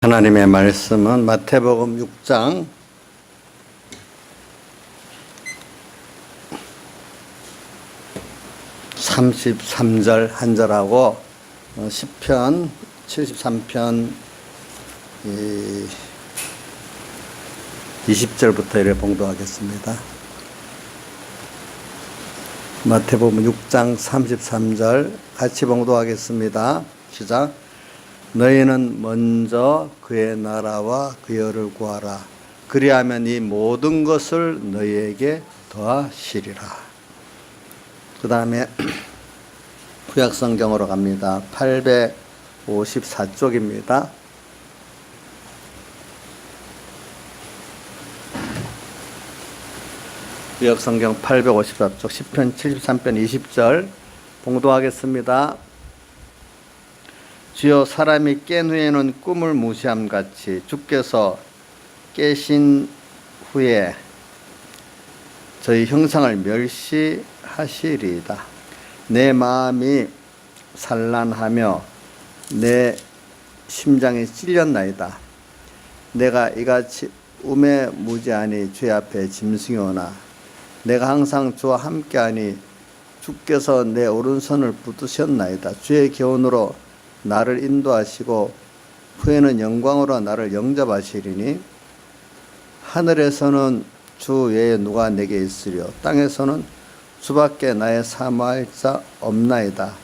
하나님의 말씀은 마태복음 6장 33절 한 절하고 시편 73편 20절부터 이렇게 봉독하겠습니다. 마태복음 6장 33절 같이 봉독하겠습니다. 시작. 너희는 먼저 그의 나라와 그의 의를 구하라. 그리하면 이 모든 것을 너희에게 더하시리라. 그 다음에 구약성경으로 갑니다. 854쪽입니다. 구약성경 854쪽 시편 73편 20절 봉독하겠습니다. 주여, 사람이 깬 후에는 꿈을 무시함같이 주께서 깨신 후에 저희 형상을 멸시하시리이다. 내 마음이 산란하며 내 심장이 찔렸나이다. 내가 이같이 우매무지하니 주의 앞에 짐승이 오나 내가 항상 주와 함께하니 주께서 내 오른손을 붙드셨나이다. 주의 교훈으로 나를 인도하시고 후에는 영광으로 나를 영접하시리니 하늘에서는 주 외에 누가 내게 있으리요 땅에서는 주밖에 나의 사모할 자 없나이다.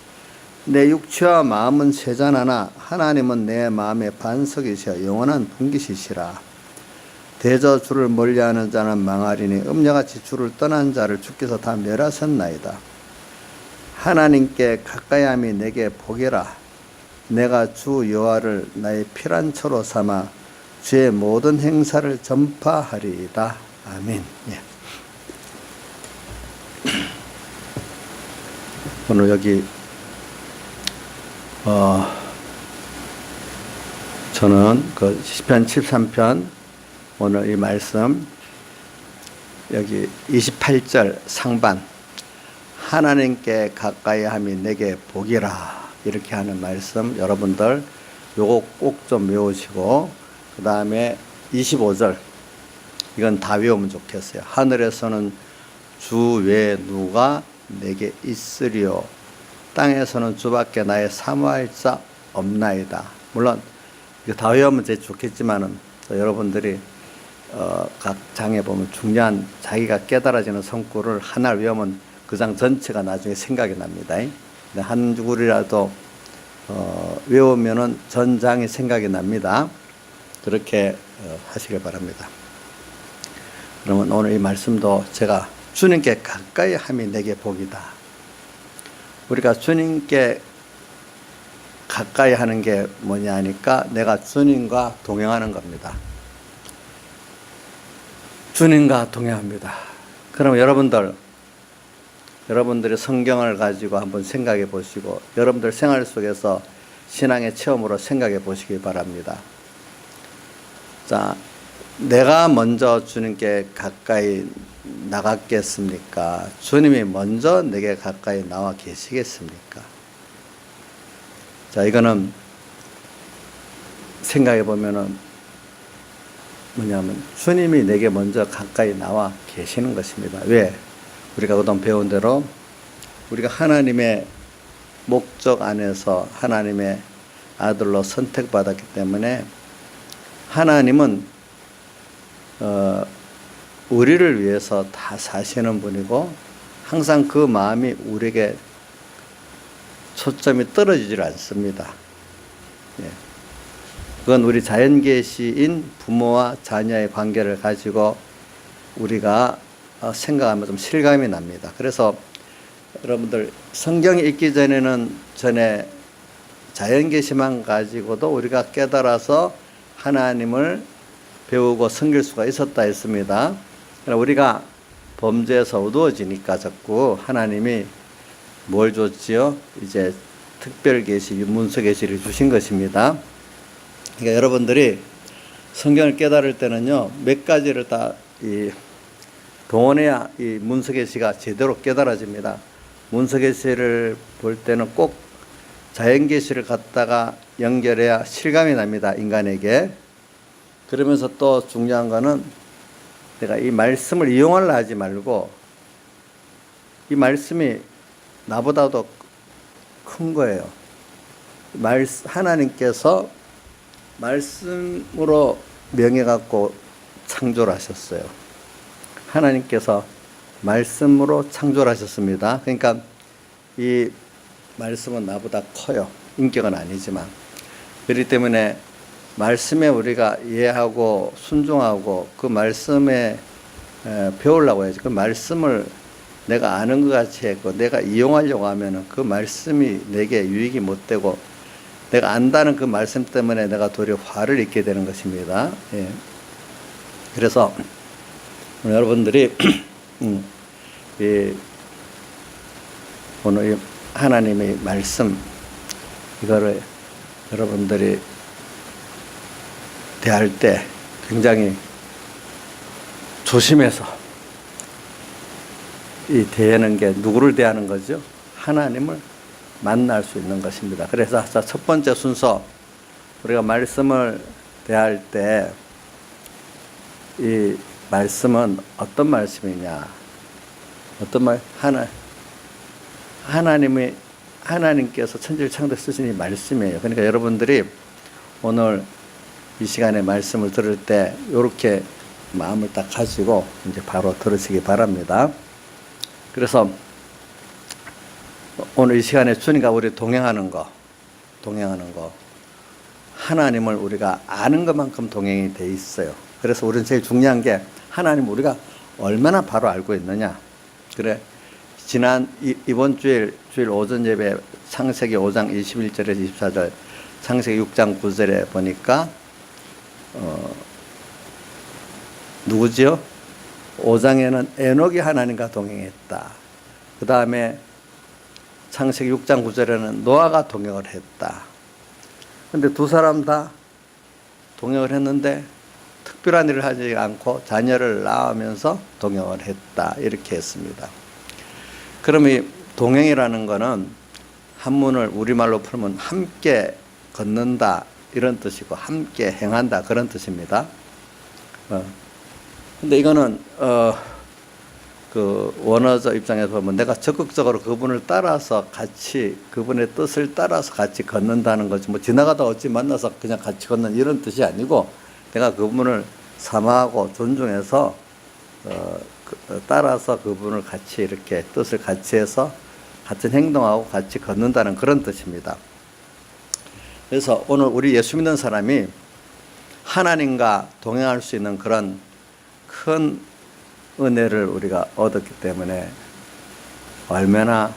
내 육체와 마음은 세잔하나 하나님은 내 마음의 반석이시여 영원한 분깃이시라. 대저 주를 멀리하는 자는 망하리니 음녀같이 주를 떠난 자를 주께서 다 멸하셨나이다. 하나님께 가까이함이 내게 복이라. 내가 주 여호와를 나의 피란처로 삼아 주의 모든 행사를 전파하리이다. 아멘. 예. 오늘 여기 저는 그 시편 73편 오늘 이 말씀 여기 28절 상반 하나님께 가까이함이 내게 복이라 이렇게 하는 말씀 여러분들 요거 꼭 좀 외우시고 그 다음에 25절 이건 다 외우면 좋겠어요. 하늘에서는 주 외에 누가 내게 있으리요 땅에서는 주밖에 나의 사모할 자 없나이다. 물론 이거 다 외우면 제일 좋겠지만은 여러분들이 각 장에 보면 중요한 자기가 깨달아지는 성구를 하나를 외우면 그 장 전체가 나중에 생각이 납니다. 한 줄이라도 외우면은 전장이 생각이 납니다. 그렇게 하시길 바랍니다. 그러면 오늘 이 말씀도 제가 주님께 가까이 함이 내게 복이다. 우리가 주님께 가까이 하는 게 뭐냐 하니까 내가 주님과 동행하는 겁니다. 주님과 동행합니다. 그럼 여러분들이 성경을 가지고 한번 생각해 보시고 여러분들 생활 속에서 신앙의 체험으로 생각해 보시기 바랍니다. 자, 내가 먼저 주님께 가까이 나갔겠습니까? 주님이 먼저 내게 가까이 나와 계시겠습니까? 자, 이거는 생각해 보면은 뭐냐면 주님이 내게 먼저 가까이 나와 계시는 것입니다. 왜? 우리가 그동안 배운 대로 우리가 하나님의 목적 안에서 하나님의 아들로 선택받았기 때문에 하나님은 우리를 위해서 다 사시는 분이고 항상 그 마음이 우리에게 초점이 떨어지질 않습니다. 예. 그건 우리 자연계시인 부모와 자녀의 관계를 가지고 우리가 생각하면 좀 실감이 납니다. 그래서 여러분들 성경 읽기 전에는 전에 자연계시만 가지고도 우리가 깨달아서 하나님을 배우고 섬길 수가 있었다 했습니다. 우리가 범죄에서 어두워지니까 자꾸 하나님이 뭘 줬지요? 이제 특별계시, 문서계시를 주신 것입니다. 그러니까 여러분들이 성경을 깨달을 때는요, 몇 가지를 다 동원해야 이 문서계시가 제대로 깨달아집니다. 문서계시를 볼 때는 꼭 자연계시를 갖다가 연결해야 실감이 납니다, 인간에게. 그러면서 또 중요한 거는 내가 이 말씀을 이용하려 하지 말고 이 말씀이 나보다도 큰 거예요. 하나님께서 말씀으로 명예갖고 창조를 하셨어요. 하나님께서 말씀으로 창조를 하셨습니다. 그러니까 이 말씀은 나보다 커요. 인격은 아니지만. 그렇기 때문에 말씀에 우리가 이해하고 순종하고 그 말씀에 배우려고 해야지. 그 말씀을 내가 아는 것 같이 했고 내가 이용하려고 하면은 그 말씀이 내게 유익이 못 되고 내가 안다는 그 말씀 때문에 내가 도리어 화를 입게 되는 것입니다. 예. 그래서 여러분들이 오늘 이 하나님의 말씀 이거를 여러분들이 대할 때 굉장히 조심해서 이 대하는 게 누구를 대하는 거죠? 하나님을 만날 수 있는 것입니다. 그래서 첫 번째 순서 우리가 말씀을 대할 때 이 말씀은 어떤 말씀이냐? 어떤 말? 하나님께서 천지를 창조하신 이 말씀이에요. 그러니까 여러분들이 오늘 이 시간에 말씀을 들을 때 이렇게 마음을 딱 가지고 이제 바로 들으시기 바랍니다. 그래서 오늘 이 시간에 주님과 우리 동행하는 거 하나님을 우리가 아는 것만큼 동행이 돼 있어요. 그래서 우리는 제일 중요한 게 하나님 우리가 얼마나 바로 알고 있느냐. 그래 지난 이번 주일 오전 예배 창세기 5장 21절에서 24절 창세기 6장 9절에 보니까 누구지요? 5장에는 에녹이 하나님과 동행했다. 그 다음에 창세기 6장 9절에는 노아가 동행을 했다. 근데 두 사람 다 동행을 했는데 특별한 일을 하지 않고 자녀를 낳으면서 동행을 했다. 이렇게 했습니다. 그럼 이 동행이라는 거는 한문을 우리말로 풀면 함께 걷는다 이런 뜻이고 함께 행한다 그런 뜻입니다. 근데 이거는 그 원어적 입장에서 보면 내가 적극적으로 그분을 따라서 같이 그분의 뜻을 따라서 같이 걷는다는 거지. 뭐 지나가다 어찌 만나서 그냥 같이 걷는 이런 뜻이 아니고 내가 그분을 사모하고 존중해서 따라서 그분을 같이 이렇게 뜻을 같이 해서 같은 행동하고 같이 걷는다는 그런 뜻입니다. 그래서 오늘 우리 예수 믿는 사람이 하나님과 동행할 수 있는 그런 큰 은혜를 우리가 얻었기 때문에 얼마나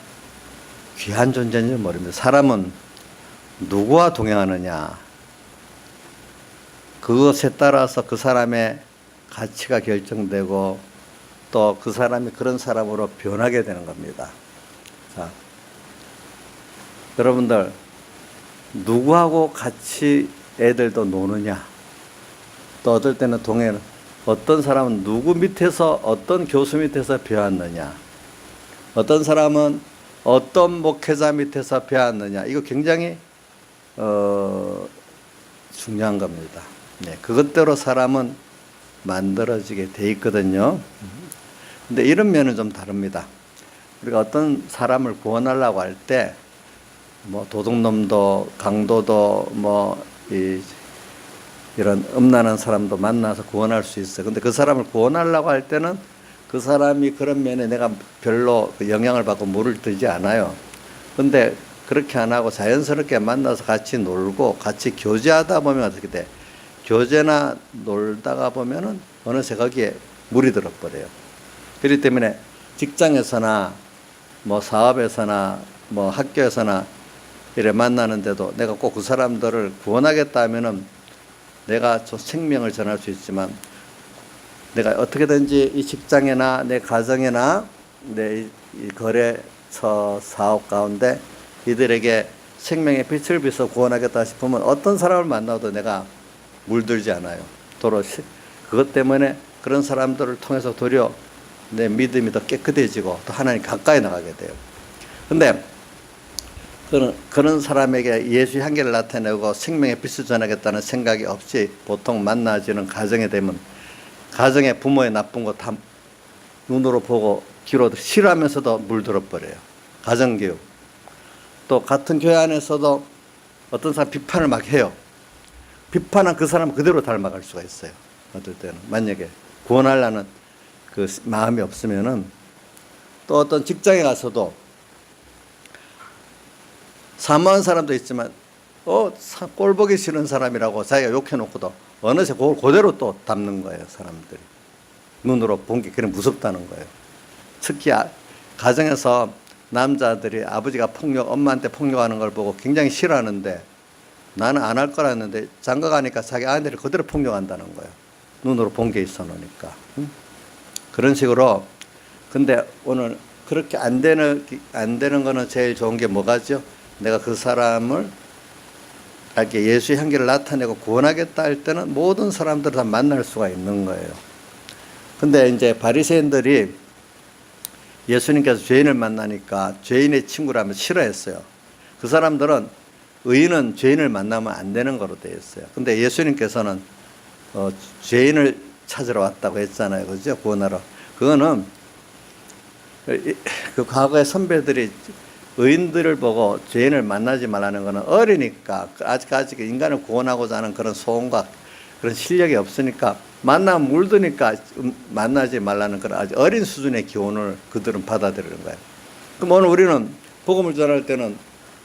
귀한 존재인지 모릅니다. 사람은 누구와 동행하느냐 그것에 따라서 그 사람의 가치가 결정되고 또 그 사람이 그런 사람으로 변하게 되는 겁니다. 자, 여러분들 누구하고 같이 애들도 노느냐 또 어떨 때는 동행을 어떤 사람은 누구 밑에서 어떤 교수 밑에서 배웠느냐 어떤 사람은 어떤 목회자 밑에서 배웠느냐 이거 굉장히 중요한 겁니다. 네, 그것대로 사람은 만들어지게 돼 있거든요. 근데 이런 면은 좀 다릅니다. 우리가 어떤 사람을 구원하려고 할 때 뭐 도둑놈도 강도도 뭐 이런 음란한 사람도 만나서 구원할 수 있어요. 근데 그 사람을 구원하려고 할 때는 그 사람이 그런 면에 내가 별로 영향을 받고 물을 뜨지 않아요. 근데 그렇게 안 하고 자연스럽게 만나서 같이 놀고 같이 교제하다 보면 어떻게 돼? 교제나 놀다가 보면은 어느새 거기에 물이 들어버려요. 그렇기 때문에 직장에서나 뭐 사업에서나 뭐 학교에서나 이래 만나는데도 내가 꼭 그 사람들을 구원하겠다 하면은 내가 저 생명을 전할 수 있지만 내가 어떻게든지 이 직장이나 내 가정이나 내 이 거래처 사업 가운데 이들에게 생명의 빛을 비춰 구원하겠다 싶으면 어떤 사람을 만나도 내가 물들지 않아요. 도로 그것 때문에 그런 사람들을 통해서 도리어 내 믿음이 더 깨끗해지고 또 하나님 가까이 나가게 돼요. 근데 그런 사람에게 예수 향기를 나타내고 생명의 빛을 전하겠다는 생각이 없이 보통 만나지는 가정에 되면 가정의 부모의 나쁜 거 다 눈으로 보고 귀로 싫어하면서도 물들어 버려요. 가정교육. 또 같은 교회 안에서도 어떤 사람 비판을 막 해요. 비판한 그 사람 그대로 닮아갈 수가 있어요. 어떨 때는 만약에 구원하려는 그 마음이 없으면은 또 어떤 직장에 가서도 사모한 사람도 있지만 꼴 보기 싫은 사람이라고 자기가 욕해놓고도 어느새 그걸 그대로 또 담는 거예요. 사람들이 눈으로 본 게 그냥 무섭다는 거예요. 특히 가정에서 남자들이 아버지가 엄마한테 폭력하는 걸 보고 굉장히 싫어하는데 나는 안 할 거라 했는데 장가 가니까 자기 아내를 그대로 폭력한다는 거예요. 눈으로 본 게 있어 놓으니까. 그런 식으로. 근데 오늘 그렇게 안 되는 거는 제일 좋은 게 뭐가죠? 내가 그 사람을 이렇게 예수의 향기를 나타내고 구원하겠다 할 때는 모든 사람들을 다 만날 수가 있는 거예요. 근데 이제 바리새인들이 예수님께서 죄인을 만나니까 죄인의 친구라면 싫어했어요. 그 사람들은 의인은 죄인을 만나면 안 되는 거로 되어 있어요. 근데 예수님께서는 죄인을 찾으러 왔다고 했잖아요. 그죠? 구원하러. 그거는 그 과거의 선배들이 의인들을 보고 죄인을 만나지 말라는 거는 어리니까 아직 인간을 구원하고자 하는 그런 소원과 그런 실력이 없으니까 만나면 물드니까 만나지 말라는 그런 아주 어린 수준의 교훈을 그들은 받아들이는 거예요. 그럼 오늘 우리는 복음을 전할 때는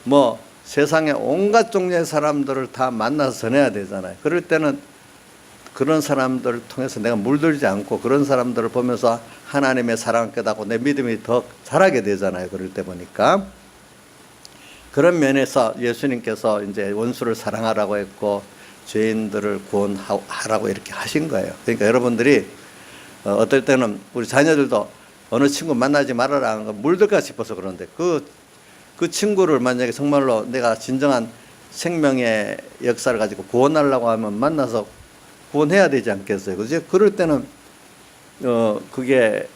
뭐 세상에 온갖 종류의 사람들을 다 만나서 전해야 되잖아요. 그럴 때는 그런 사람들을 통해서 내가 물들지 않고 그런 사람들을 보면서 하나님의 사랑을 깨닫고 내 믿음이 더 자라게 되잖아요. 그럴 때 보니까. 그런 면에서 예수님께서 이제 원수를 사랑하라고 했고 죄인들을 구원하라고 이렇게 하신 거예요. 그러니까 여러분들이 어떨 때는 우리 자녀들도 어느 친구 만나지 말아라 하는 거 물들까 싶어서 그러는데 그 친구를 만약에 정말로 내가 진정한 생명의 역사를 가지고 구원하려고 하면 만나서 구원해야 되지 않겠어요? 그죠? 그럴 때는 그게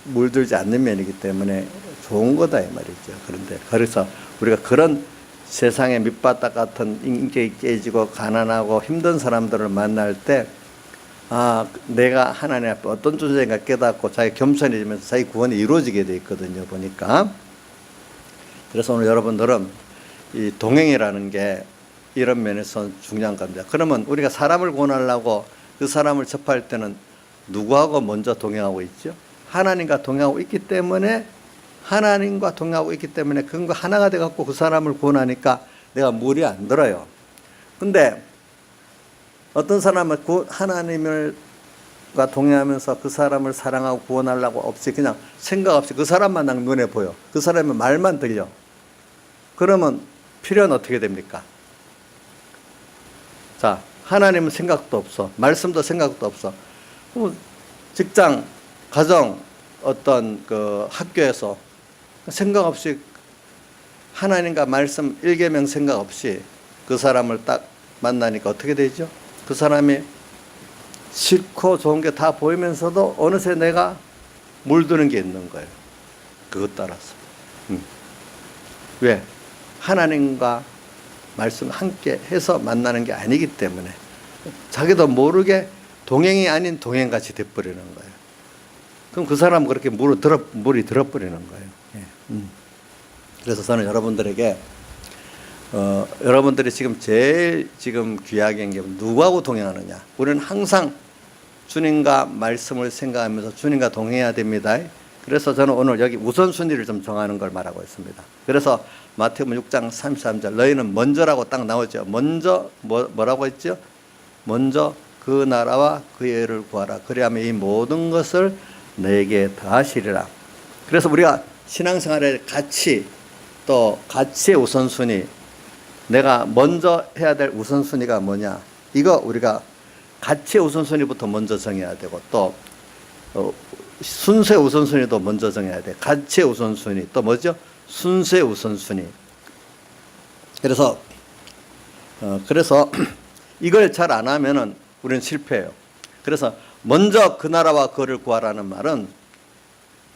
물들지 않는 면이기 때문에 좋은 거다 이 말이죠. 그런데 그래서 우리가 그런 세상의 밑바닥 같은 인격이 깨지고 가난하고 힘든 사람들을 만날 때 내가 하나님 앞에 어떤 존재인가 깨닫고 자기 겸손해지면서 자기 구원이 이루어지게 돼 있거든요. 보니까. 그래서 오늘 여러분들은 이 동행이라는 게 이런 면에서 중요한 겁니다. 그러면 우리가 사람을 구원하려고 그 사람을 접할 때는 누구하고 먼저 동행하고 있죠? 하나님과 동행하고 있기 때문에 그거 하나가 돼갖고 그 사람을 구원하니까 내가 물이 안 들어요. 근데 어떤 사람은 하나님과 동행하면서 그 사람을 사랑하고 구원하려고 없이 그냥 생각 없이 그 사람만 눈에 보여. 그 사람의 말만 들려. 그러면 필요는 어떻게 됩니까? 자, 하나님은 생각도 없어. 말씀도 생각도 없어. 직장, 가정, 어떤 그 학교에서 생각 없이 하나님과 말씀 일계명 생각 없이 그 사람을 딱 만나니까 어떻게 되죠? 그 사람이 싫고 좋은 게 다 보이면서도 어느새 내가 물드는 게 있는 거예요. 그것 따라서. 왜? 하나님과 말씀 함께 해서 만나는 게 아니기 때문에 자기도 모르게 동행이 아닌 동행같이 돼버리는 거예요. 그럼 그 사람은 그렇게 물이 들어버리는 거예요. 그래서 저는 여러분들에게 여러분들이 제일 귀하게 게 누구하고 동행하느냐. 우리는 항상 주님과 말씀을 생각하면서 주님과 동행해야 됩니다. 그래서 저는 오늘 여기 우선순위를 좀 정하는 걸 말하고 있습니다. 그래서 마태복음 6장 33절 너희는 먼저라고 딱 나오죠. 먼저 뭐라고 했죠? 먼저 그 나라와 그의 의를 구하라. 그리하면 이 모든 것을 너에게 더하시리라. 그래서 우리가 신앙생활의 가치의 우선순위, 내가 먼저 해야 될 우선순위가 뭐냐. 이거 우리가 가치의 우선순위부터 먼저 정해야 되고 또 순서의 우선순위도 먼저 정해야 돼. 가치의 우선순위 또 뭐죠? 순서의 우선순위. 그래서 이걸 잘 안 하면은 우리는 실패해요. 그래서 먼저 그 나라와 그를 구하라는 말은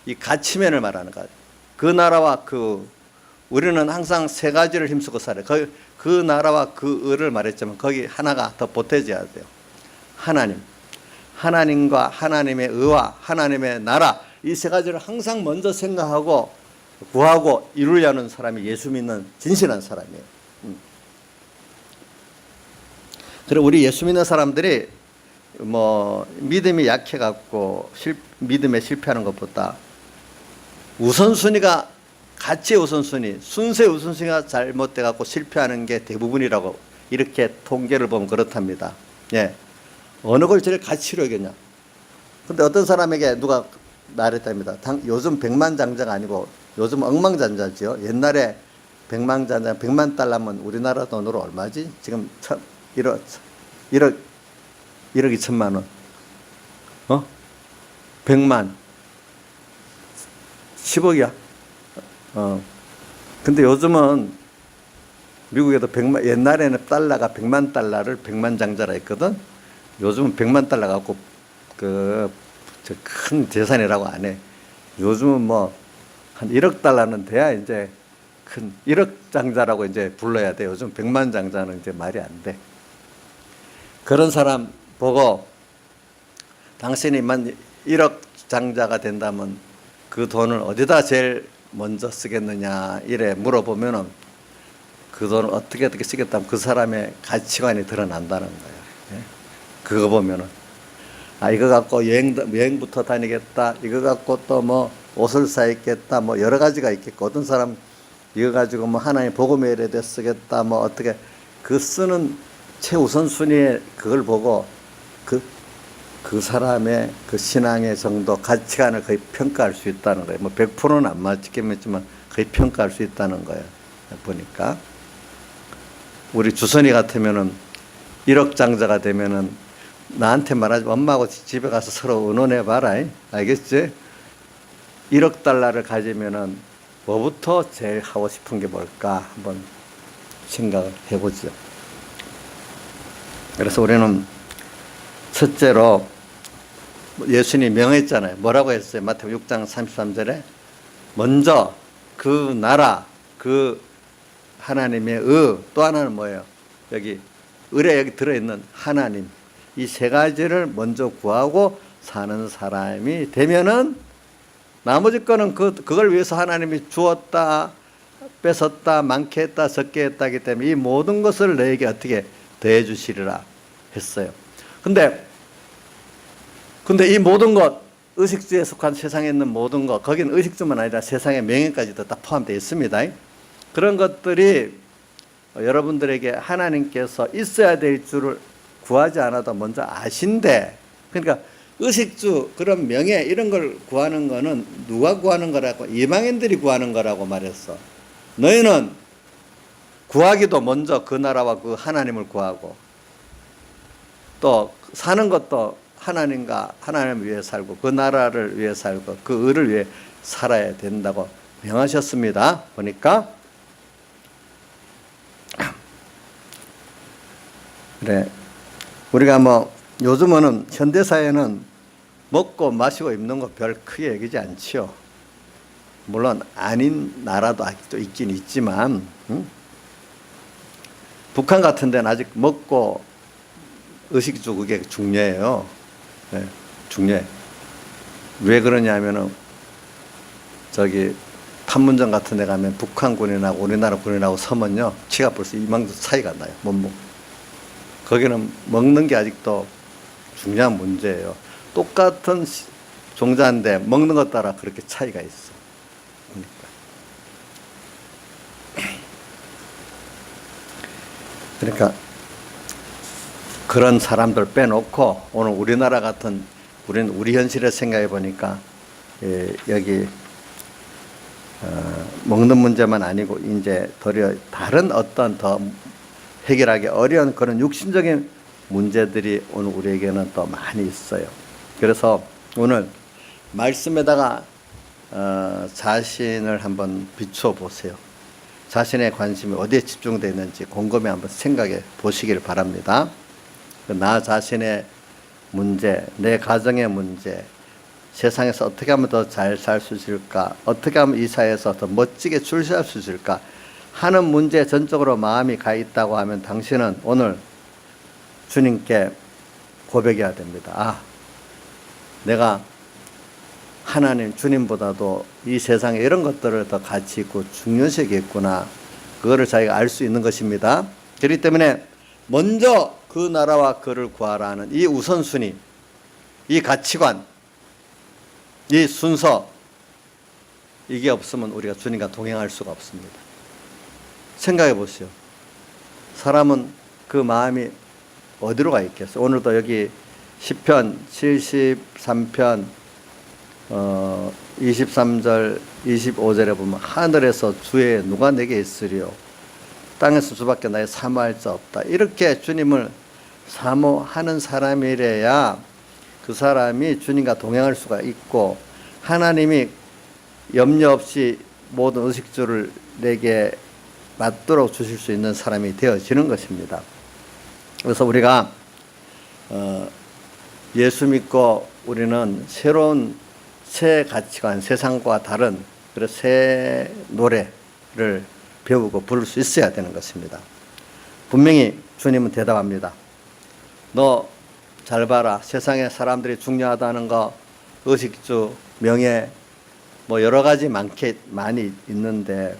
이 가치면을 말하는 거예요. 그 나라와 그 우리는 항상 세 가지를 힘쓰고 살아요. 그 나라와 그 의를 말했지만 거기 하나가 더 보태져야 돼요. 하나님. 하나님과 하나님의 의와 하나님의 나라, 이 세 가지를 항상 먼저 생각하고 구하고 이루려는 사람이 예수 믿는 진실한 사람이에요. 그리고 우리 예수 믿는 사람들이 뭐 믿음이 약해갖고 믿음에 실패하는 것보다 우선순위가, 가치의 우선순위, 순서의 우선순위가 잘못돼갖고 실패하는 게 대부분이라고 이렇게 통계를 보면 그렇답니다. 예. 어느 걸 제일 가치로 여겼냐. 근데 어떤 사람에게 누가 말했답니다. 요즘 백만장자가 아니고 요즘 억만장자지요. 옛날에 백만장자, 100만 달러면 우리나라 돈으로 얼마지? 지금 1억 2천만 원. 100만. 10억이야. 근데 요즘은 미국에도 옛날에는 달러가 100만 달러를 100만 장자라 했거든. 요즘은 100만 달러 갖고 큰 재산이라고 안 해. 요즘은 뭐 한 1억 달러는 돼야 이제 큰 1억 장자라고 이제 불러야 돼. 요즘 100만 장자는 이제 말이 안 돼. 그런 사람 보고 당신이만 1억 장자가 된다면 그 돈을 어디다 제일 먼저 쓰겠느냐 이래 물어보면은 그 돈을 어떻게 쓰겠다면 그 사람의 가치관이 드러난다는 거예요. 예? 그거 보면은 이거 갖고 여행부터 다니겠다. 이거 갖고 또 뭐 옷을 사 입겠다. 뭐 여러 가지가 있겠고, 어떤 사람 이거 가지고 뭐 하나님 복음에 이래 쓰겠다. 뭐 어떻게 그 쓰는 최우선순위에 그걸 보고 그 사람의 그 신앙의 정도, 가치관을 거의 평가할 수 있다는 거예요. 뭐 100%는 안 맞겠지만 거의 평가할 수 있다는 거예요. 보니까 우리 주선이 같으면은 1억 장자가 되면은 나한테 말하지, 엄마하고 집에 가서 서로 의논해 봐라. 알겠지? 1억 달러를 가지면은 뭐부터 제일 하고 싶은 게 뭘까 한번 생각을 해보죠. 그래서 우리는 첫째로 예수님이 명했잖아요. 뭐라고 했어요? 마태복음 6장 33절에 먼저 그 나라, 그 하나님의 의, 또 하나는 뭐예요? 여기 의에 여기 들어있는 하나님, 이 세 가지를 먼저 구하고 사는 사람이 되면은 나머지 거는 그걸 위해서 하나님이 주었다, 뺏었다, 많게 했다, 적게 했다기 때문에 이 모든 것을 너에게 어떻게 더해 주시리라 했어요. 근데 이 모든 것, 의식주에 속한 세상에 있는 모든 것, 거기는 의식주만 아니라 세상의 명예까지도 다 포함되어 있습니다. 그런 것들이 여러분들에게 하나님께서 있어야 될 줄을 구하지 않아도 먼저 아신대. 그러니까 의식주, 그런 명예 이런 걸 구하는 거는 누가 구하는 거라고? 이방인들이 구하는 거라고 말했어. 너희는 구하기도 먼저 그 나라와 그 하나님을 구하고, 또 사는 것도 하나님과 하나님을 위해 살고 그 나라를 위해 살고 그 의를 위해 살아야 된다고 명하셨습니다. 보니까 그래, 우리가 뭐 요즘은 현대사회는 먹고 마시고 입는 거 별 크게 여기지 않지요. 물론 아닌 나라도 아직도 있긴 있지만 북한 같은 데는 아직 먹고 의식주 그게 중요해요. 네, 중요해. 왜 그러냐면은 저기 판문점 같은 데 가면 북한 군인하고 우리나라 군인하고 서면요, 키가 벌써 이만큼 차이가 나요. 몸무. 거기는 먹는 게 아직도 중요한 문제예요. 똑같은 종자인데 먹는 것 따라 그렇게 차이가 있어. 그러니까 그런 사람들 빼놓고 오늘 우리나라 같은, 우리는 우리 현실을 생각해 보니까 여기 먹는 문제만 아니고 이제 도리어 다른 어떤 더 해결하기 어려운 그런 육신적인 문제들이 오늘 우리에게는 또 많이 있어요. 그래서 오늘 말씀에다가 자신을 한번 비추어 보세요. 자신의 관심이 어디에 집중되어 있는지 곰곰이 한번 생각해 보시길 바랍니다. 나 자신의 문제, 내 가정의 문제, 세상에서 어떻게 하면 더 잘 살 수 있을까? 어떻게 하면 이 사회에서 더 멋지게 출세할 수 있을까? 하는 문제에 전적으로 마음이 가 있다고 하면 당신은 오늘 주님께 고백해야 됩니다. 아, 내가 하나님 주님보다도 이 세상에 이런 것들을 더 가치 있고 중요시 여기겠구나. 그거를 자기가 알 수 있는 것입니다. 그렇기 때문에 먼저 그 나라와 그를 구하라는 이 우선순위, 이 가치관, 이 순서, 이게 없으면 우리가 주님과 동행할 수가 없습니다. 생각해 보시오. 사람은 그 마음이 어디로 가 있겠어요? 오늘도 여기 시편 73편 23절 25절에 보면 하늘에서 주의 누가 내게 있으리요 땅에서 주밖에 나의 사모할 자 없다. 이렇게 주님을 사모하는 사람이래야 그 사람이 주님과 동행할 수가 있고 하나님이 염려 없이 모든 의식주를 내게 맞도록 주실 수 있는 사람이 되어지는 것입니다. 그래서 우리가 예수 믿고 우리는 새로운 새 가치관, 세상과 다른 그런 새 노래를 배우고 부를 수 있어야 되는 것입니다. 분명히 주님은 대답합니다. 너 잘 봐라. 세상에 사람들이 중요하다는 거, 의식주, 명예, 뭐 여러 가지 많이 있는데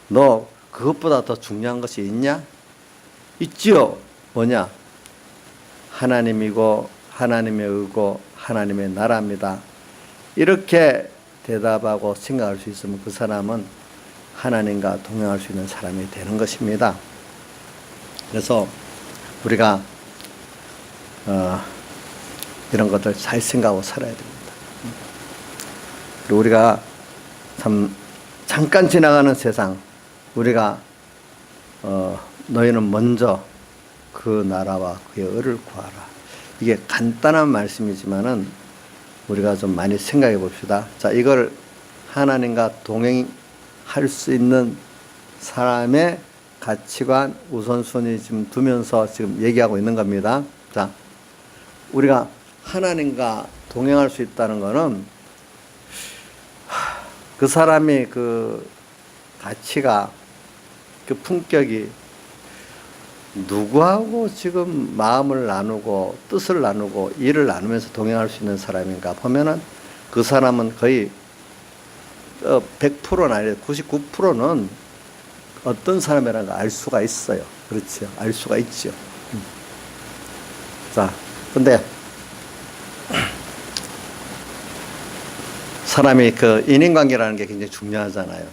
너 그것보다 더 중요한 것이 있냐? 있지요. 뭐냐? 하나님이고 하나님의 의고 하나님의 나라입니다. 이렇게 대답하고 생각할 수 있으면 그 사람은 하나님과 동행할 수 있는 사람이 되는 것입니다. 그래서 우리가 이런 것들 잘 생각하고 살아야 됩니다. 그리고 우리가 참 잠깐 지나가는 세상, 우리가 너희는 먼저 그 나라와 그의 의를 구하라. 이게 간단한 말씀이지만은 우리가 좀 많이 생각해 봅시다. 자, 이걸 하나님과 동행할 수 있는 사람의 가치관, 우선순위 지금 두면서 지금 얘기하고 있는 겁니다. 자, 우리가 하나님과 동행할 수 있다는 것은 그 사람이 그 가치가, 그 품격이 누구하고 지금 마음을 나누고 뜻을 나누고 일을 나누면서 동행할 수 있는 사람인가 보면은 그 사람은 거의 100%는 아니라 99%는 어떤 사람이라는 걸 알 수가 있어요. 그렇죠. 알 수가 있죠. 자, 근데 사람이 그 인인관계라는 게 굉장히 중요하잖아요.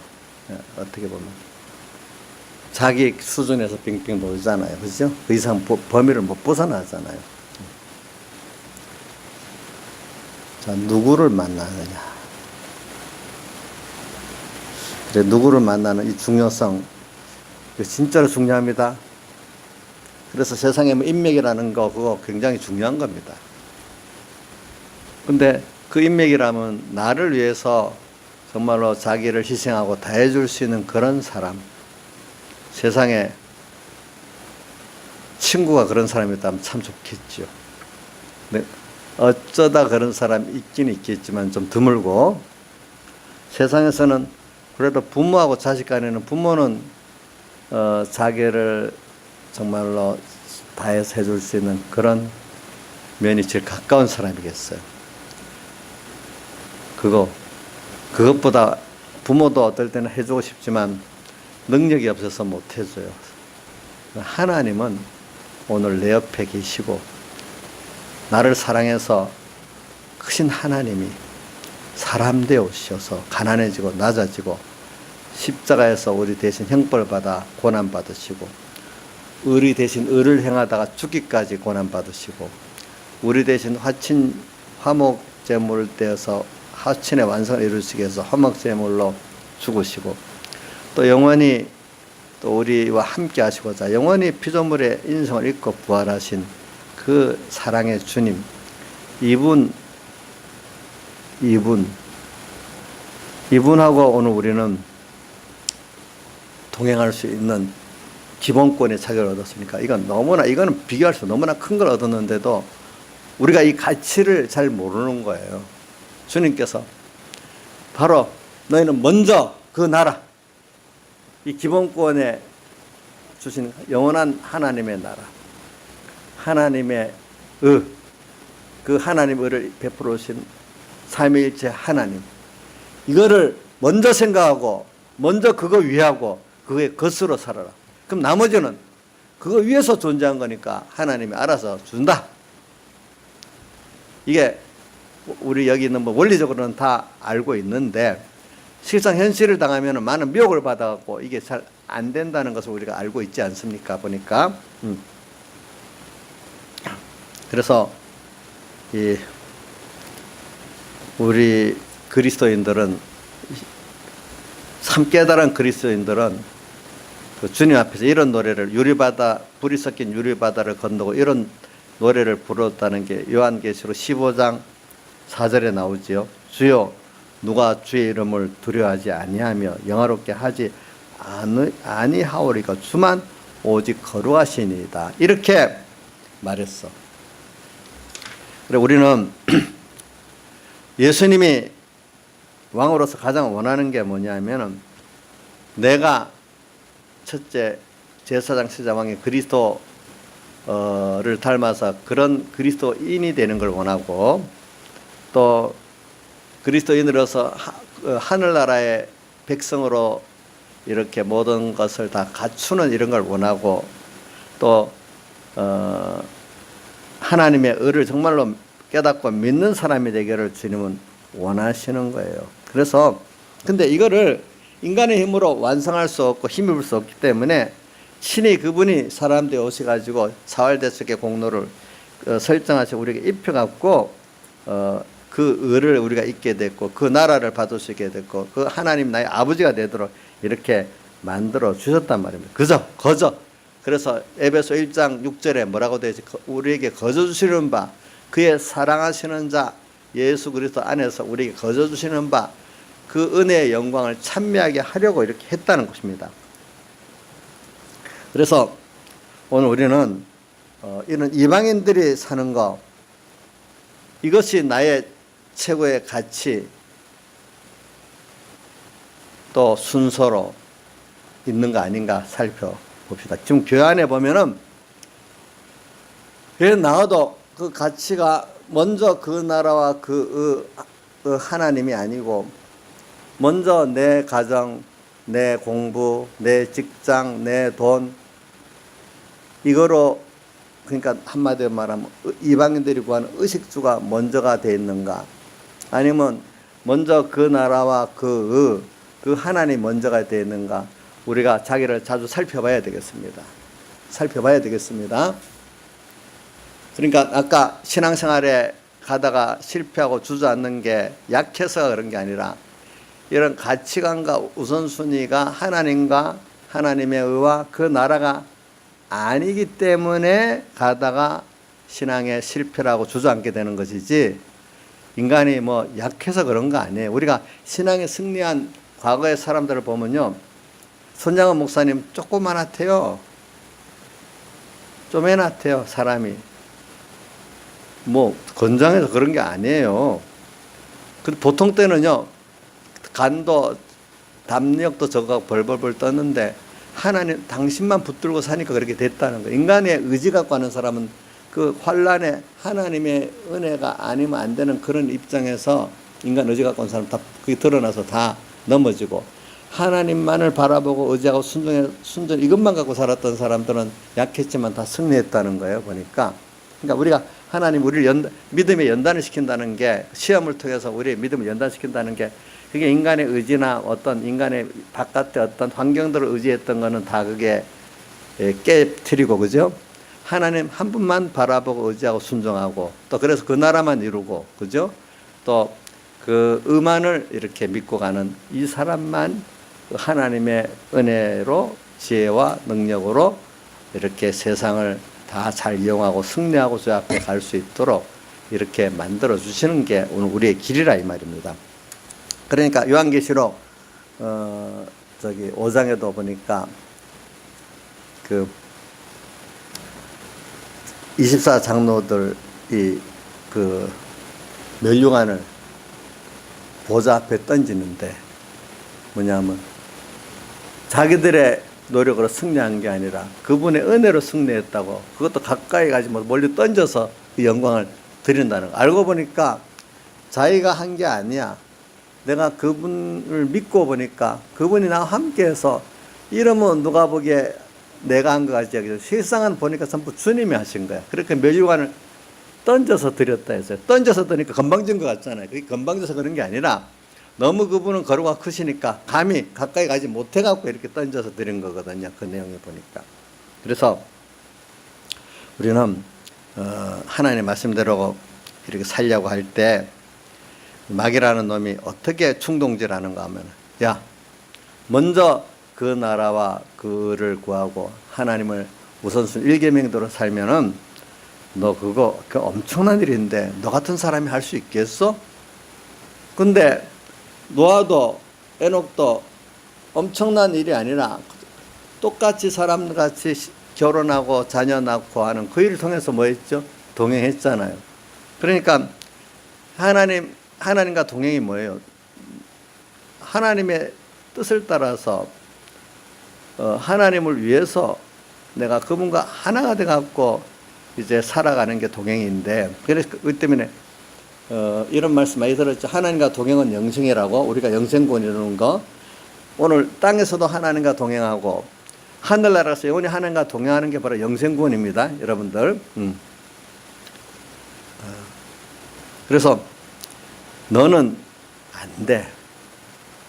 어떻게 보면. 자기 수준에서 빙빙 돌잖아요. 그죠? 그 이상 범위를 못 벗어나잖아요. 자, 누구를 만나느냐. 그래, 누구를 만나는 이 중요성, 진짜로 중요합니다. 그래서 세상에 뭐 인맥이라는 거, 그거 굉장히 중요한 겁니다. 근데 그 인맥이라면 나를 위해서 정말로 자기를 희생하고 다 해줄 수 있는 그런 사람, 세상에 친구가 그런 사람이 있다면 참 좋겠죠. 근데 어쩌다 그런 사람이 있긴 있겠지만 좀 드물고, 세상에서는 그래도 부모하고 자식 간에는 부모는 자기를 정말로 다해서 해줄 수 있는 그런 면이 제일 가까운 사람이겠어요. 그것보다 부모도 어떨 때는 해주고 싶지만 능력이 없어서 못 해줘요. 하나님은 오늘 내 옆에 계시고 나를 사랑해서 크신 하나님이 사람 되어 오셔서 가난해지고 낮아지고 십자가에서 우리 대신 형벌받아 고난받으시고 의리 대신 의를 행하다가 죽기까지 고난받으시고 우리 대신 화목제물을 떼어서 하친의 완성을 이루시기 위해서 화목제물로 죽으시고 또 영원히 또 우리와 함께 하시고자 영원히 피조물의 인성을 입고 부활하신 그 사랑의 주님, 이분하고 오늘 우리는 동행할 수 있는 기본권의 자격을 얻었으니까 이거는 비교할 수 너무나 큰 걸 얻었는데도 우리가 이 가치를 잘 모르는 거예요. 주님께서 바로 너희는 먼저 그 나라, 이 기본권에 주신 영원한 하나님의 나라, 하나님의 그 하나님의 의를 베풀어 오신 삼위일체 하나님, 이거를 먼저 생각하고 먼저 그거 위하고 그거의 것으로 살아라. 그럼 나머지는 그거 위에서 존재한 거니까 하나님이 알아서 준다. 이게 우리 여기 있는 뭐 원리적으로는 다 알고 있는데 실상 현실을 당하면 많은 미혹을 받아갖고 이게 잘 안 된다는 것을 우리가 알고 있지 않습니까? 보니까. 그래서 이 우리 그리스도인들은, 참 깨달은 그리스도인들은 그 주님 앞에서 이런 노래를, 유리바다, 불이 섞인 유리바다를 건너고 이런 노래를 부르었다는 게 요한계시록 15장 4절에 나오지요. 주여 누가 주의 이름을 두려워하지 아니하며 영화롭게 하지 아니하오리까 주만 오직 거룩하시니이다. 이렇게 말했어. 그래 우리는 예수님이 왕으로서 가장 원하는 게 뭐냐면은 내가 첫째 제사장 제사왕의 그리스도를 닮아서 그런 그리스도인이 되는 걸 원하고, 또 그리스도인으로서 하늘나라의 백성으로 이렇게 모든 것을 다 갖추는 이런 걸 원하고, 또 하나님의 의를 정말로 깨닫고 믿는 사람이 되기를 주님은 원하시는 거예요. 그래서 근데 이거를 인간의 힘으로 완성할 수 없고 힘입을 수 없기 때문에 친히 그분이 사람 되어 오셔가지고 사활대속의 공로를 설정하셔 우리에게 입혀갖고 그 의를 우리가 잊게 됐고 그 나라를 받으시게 됐고 그 하나님 나의 아버지가 되도록 이렇게 만들어 주셨단 말입니다. 거저. 그래서 에베소 1장 6절에 뭐라고 되어 있지? 우리에게 거저 주시는 바, 그의 사랑하시는 자 예수 그리스도 안에서 우리에게 거저 주시는 바, 그 은혜의 영광을 찬미하게 하려고 이렇게 했다는 것입니다. 그래서 오늘 우리는 이런 이방인들이 사는 것, 이것이 나의 최고의 가치, 또 순서로 있는 거 아닌가 살펴봅시다. 지금 교회 안에 보면은 왜 나와도 그 가치가 먼저 그 나라와 그 하나님이 아니고 먼저 내 가정, 내 공부, 내 직장, 내 돈, 이거로, 그러니까 한마디로 말하면 이방인들이 구하는 의식주가 먼저가 돼 있는가, 아니면 먼저 그 나라와 그 하나님 먼저가 돼 있는가, 우리가 자기를 자주 살펴봐야 되겠습니다. 그러니까 아까 신앙생활에 가다가 실패하고 주저앉는 게 약해서 그런 게 아니라 이런 가치관과 우선순위가 하나님과 하나님의 의와 그 나라가 아니기 때문에 가다가 신앙에 실패를 하고 주저앉게 되는 것이지, 인간이 뭐 약해서 그런 거 아니에요. 우리가 신앙에 승리한 과거의 사람들을 보면요, 손장원 목사님 조그만하대요. 쪼매났대요, 사람이. 뭐 건장해서 그런 게 아니에요. 보통 때는요, 간도 담력도 적어 벌벌벌 떴는데 하나님 당신만 붙들고 사니까 그렇게 됐다는 거예요. 인간의 의지 갖고 하는 사람은 그 환란에 하나님의 은혜가 아니면 안 되는 그런 입장에서 인간 의지 갖고 온 사람 다 그게 드러나서 다 넘어지고, 하나님만을 바라보고 의지하고 순전 이것만 갖고 살았던 사람들은 약했지만 다 승리했다는 거예요. 보니까. 그러니까 우리가 하나님 우리를 믿음에 연단을 시킨다는 게, 시험을 통해서 우리의 믿음을 연단시킨다는 게, 그게 인간의 의지나 어떤 인간의 바깥의 어떤 환경들을 의지했던 거는 다 그게 깨트리고, 그죠? 하나님 한 분만 바라보고 의지하고 순종하고, 또 그래서 그 나라만 이루고, 그죠? 또 그 의만을 이렇게 믿고 가는 이 사람만 하나님의 은혜로 지혜와 능력으로 이렇게 세상을 다 잘 이용하고 승리하고 주 앞에 갈 수 있도록 이렇게 만들어 주시는 게 오늘 우리의 길이라 이 말입니다. 그러니까 요한계시록 5장에도 보니까 그 24장로들이 그 멸류관을 보좌 앞에 던지는데 뭐냐면 자기들의 노력으로 승리한 게 아니라 그분의 은혜로 승리했다고 그것도 가까이 가지 못 멀리 던져서 그 영광을 드린다는 거. 알고 보니까 자기가 한 게 아니야. 내가 그분을 믿고 보니까 그분이 나와 함께해서 이러면 누가 보기에 내가 한 거 같지. 세상은 보니까 전부 주님이 하신 거야. 그렇게 멸류관을 던져서 드렸다 했어요. 던져서 드니까 건방진 것 같잖아요. 그게 건방져서 그런 게 아니라 너무 그분은 거루가 크시니까 감히 가까이 가지 못해갖고 이렇게 던져서 드린 거거든요. 그 내용을 보니까. 그래서 우리는 하나님 말씀대로 이렇게 살려고 할 때 마귀라는 놈이 어떻게 충동질하는가 하면 야 먼저 그 나라와 그를 구하고 하나님을 우선순위 일계명대로 살면은 너 그거 엄청난 일인데 너 같은 사람이 할 수 있겠어? 근데 노아도 에녹도 엄청난 일이 아니라 똑같이 사람같이 결혼하고 자녀 낳고 하는 그 일을 통해서 뭐 했죠? 동행했잖아요. 그러니까 하나님과 동행이 뭐예요? 하나님의 뜻을 따라서 하나님을 위해서 내가 그분과 하나가 돼갖고 이제 살아가는 게 동행인데, 그래서 그 때문에 이런 말씀 많이 들었죠. 하나님과 동행은 영생이라고. 우리가 영생권 이루는 거. 오늘 땅에서도 하나님과 동행하고 하늘나라에서 영원히 하나님과 동행하는 게 바로 영생권입니다, 여러분들. 그래서 너는 안 돼.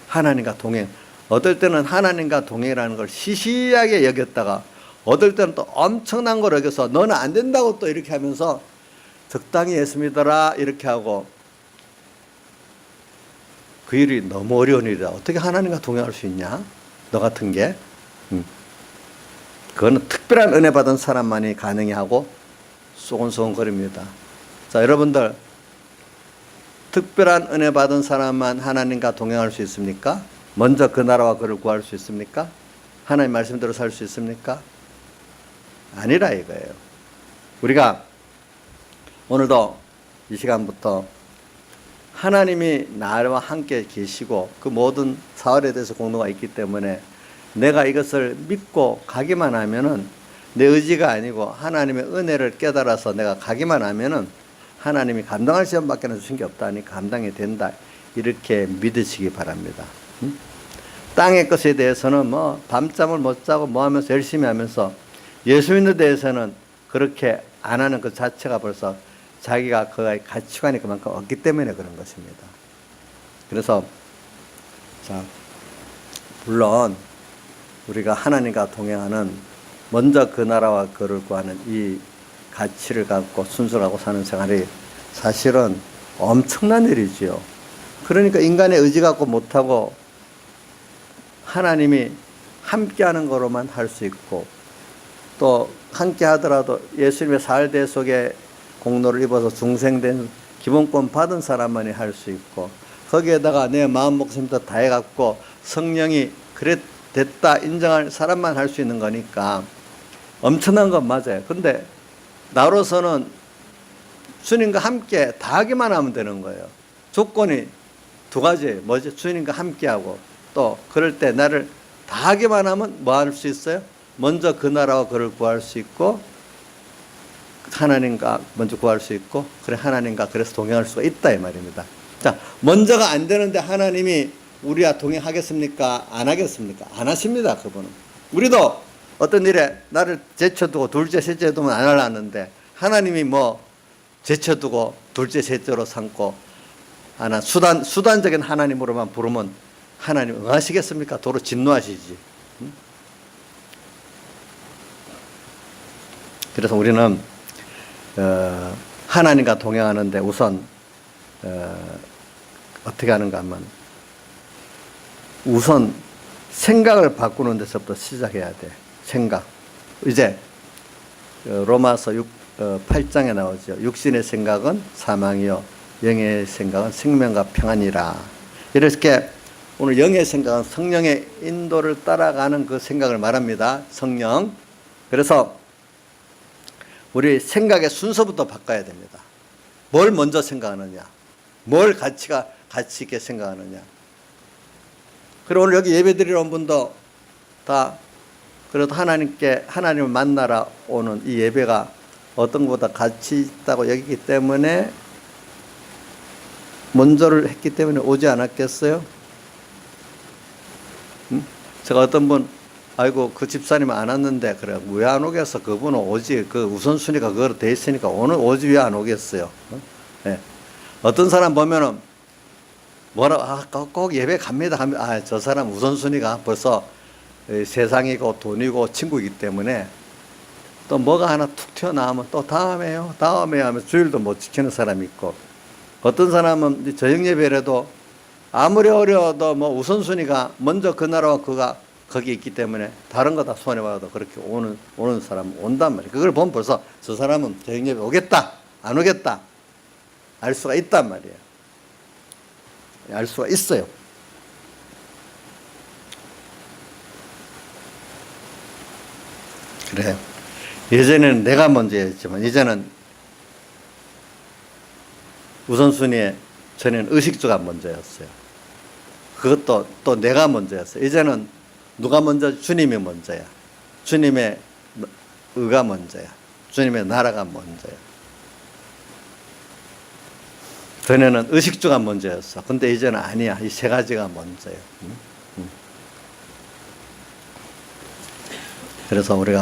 하나님과 동행. 어떨 때는 하나님과 동행이라는 걸 시시하게 여겼다가 어떨 때는 또 엄청난 걸 여겨서 너는 안 된다고 또 이렇게 하면서 적당히 예수 믿어라 이렇게 하고, 그 일이 너무 어려운 일이다. 어떻게 하나님과 동행할 수 있냐? 너 같은 게. 그거는 특별한 은혜 받은 사람만이 가능히 하고 소곤소곤거립니다. 자, 여러분들 특별한 은혜 받은 사람만 하나님과 동행할 수 있습니까? 먼저 그 나라와 그를 구할 수 있습니까? 하나님 말씀대로 살 수 있습니까? 아니라 이거예요. 우리가 오늘도 이 시간부터 하나님이 나와 함께 계시고 그 모든 사활에 대해서 공로가 있기 때문에 내가 이것을 믿고 가기만 하면은, 내 의지가 아니고 하나님의 은혜를 깨달아서 내가 가기만 하면은 하나님이 감당할 시험밖에 주신 게 없다니 감당이 된다. 이렇게 믿으시기 바랍니다. 땅의 것에 대해서는 뭐 밤잠을 못 자고 뭐 하면서 열심히 하면서 예수 믿는 데에서는 그렇게 안 하는 그 자체가 벌써 자기가 그의 가치관이 그만큼 없기 때문에 그런 것입니다. 그래서 자, 물론 우리가 하나님과 동행하는 먼저 그 나라와 그를 구하는 이 가치를 갖고 순수하고 사는 생활이 사실은 엄청난 일이지요. 그러니까 인간의 의지 갖고 못하고 하나님이 함께하는 거로만 할 수 있고, 또 함께 하더라도 예수님의 사활대 속에 공로를 입어서 중생된 기본권 받은 사람만이 할 수 있고, 거기에다가 내 마음 목숨 다 해갖고 성령이 그래 됐다 인정할 사람만 할 수 있는 거니까 엄청난 건 맞아요. 근데 나로서는 주님과 함께 다 하기만 하면 되는 거예요. 조건이 두 가지예요. 뭐지? 주님과 함께하고, 또 그럴 때 나를 다 하기만 하면 뭐 할 수 있어요? 먼저 그 나라와 그를 구할 수 있고, 하나님과 먼저 구할 수 있고, 그래 하나님과 그래서 동행할 수가 있다 이 말입니다. 자, 먼저가 안 되는데 하나님이 우리와 동행하겠습니까? 안 하겠습니까? 안 하십니다, 그분은. 우리도 어떤 일에 나를 제쳐두고 둘째, 셋째 두면 안 하려는데 하나님이 뭐 제쳐두고 둘째, 셋째로 삼고 하나 수단적인 하나님으로만 부르면 하나님 응하시겠습니까? 도로 진노하시지. 그래서 우리는 하나님과 동행하는데 우선 어떻게 하는가 하면 우선 생각을 바꾸는 데서부터 시작해야 돼. 생각. 이제 로마서 8장에 나오죠. 육신의 생각은 사망이요 영의 생각은 생명과 평안이라. 이렇게 오늘 영의 생각은 성령의 인도를 따라가는 그 생각을 말합니다. 성령. 그래서 우리 생각의 순서부터 바꿔야 됩니다. 뭘 먼저 생각하느냐, 뭘 가치가 가치 있게 생각하느냐. 그리고 오늘 여기 예배 드리러 온 분도 다 그래도 하나님을 만나러 오는 이 예배가 어떤 것보다 가치 있다고 여기기 때문에 먼저를 했기 때문에 오지 않았겠어요? 제가 어떤 분, 아이고 그 집사님 안 왔는데 그래 왜 안 오겠어? 그분은 오지. 그 우선순위가 그거로 돼 있으니까 오늘 오지 왜 안 오겠어요? 네. 어떤 사람 보면은 꼭 예배 갑니다. 저 사람 우선순위가 벌써 세상이고 돈이고 친구이기 때문에 또 뭐가 하나 툭 튀어나오면 또 다음에요 하면 주일도 못 지키는 사람이 있고, 어떤 사람은 저녁 예배라도 아무리 어려워도 뭐 우선순위가 먼저 그 나라와 그가 거기 있기 때문에 다른 거 다 손해봐도 그렇게 오는 사람 온단 말이에요. 그걸 보면 벌써 저 사람은 저녁 예배 오겠다 안 오겠다 알 수가 있단 말이에요. 알 수가 있어요. 그래요. 예전에는 내가 먼저였지만 이제는 우선순위에 전에는 의식주가 먼저였어요. 그것도 또 내가 먼저였어요. 이제는 누가 먼저? 주님이 먼저야. 주님의 의가 먼저야. 주님의 나라가 먼저야. 전에는 의식주가 먼저였어. 근데 이제는 아니야. 이 세 가지가 먼저야. 그래서 우리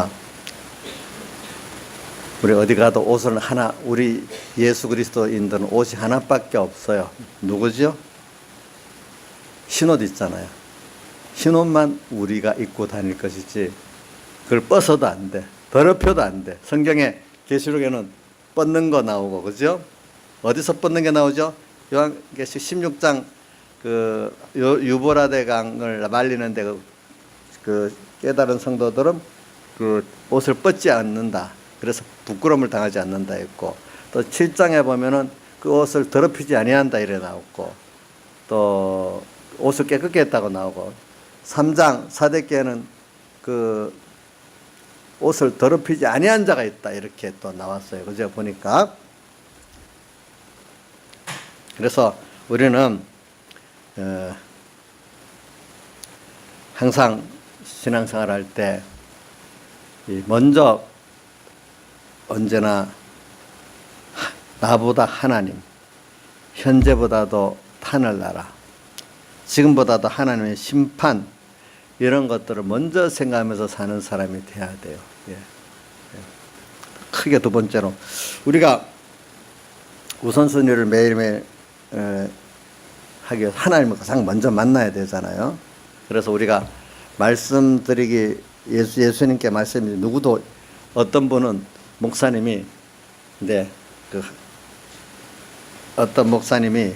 어디 가도 옷은 하나, 우리 예수 그리스도인들은 옷이 하나밖에 없어요. 누구죠? 흰옷 있잖아요. 흰옷만 우리가 입고 다닐 것이지 그걸 벗어도 안 돼. 더럽혀도 안 돼. 성경에 계시록에는 뻗는 거 나오고, 그죠? 어디서 뻗는 게 나오죠? 요한계시록 16장 그 유보라데 강을 말리는데 그 깨달은 성도들은 그 옷을 뻗지 않는다. 그래서 부끄러움을 당하지 않는다 했고, 또 7장에 보면은 그 옷을 더럽히지 아니한다 이래 나오고, 또 옷을 깨끗게 했다고 나오고, 3장 사대께는 그 옷을 더럽히지 아니한 자가 있다 이렇게 또 나왔어요. 그죠? 보니까. 그래서 우리는 항상 신앙생활 할 때 먼저 언제나 나보다 하나님, 현재보다도 하늘나라, 지금보다도 하나님의 심판, 이런 것들을 먼저 생각하면서 사는 사람이 돼야 돼요. 예. 크게 두 번째로 우리가 우선순위를 매일매일 하기 위해서 하나님을 가장 먼저 만나야 되잖아요. 그래서 우리가 말씀드리기 예수님께 말씀이 누구도, 어떤 분은 목사님이 어떤 목사님이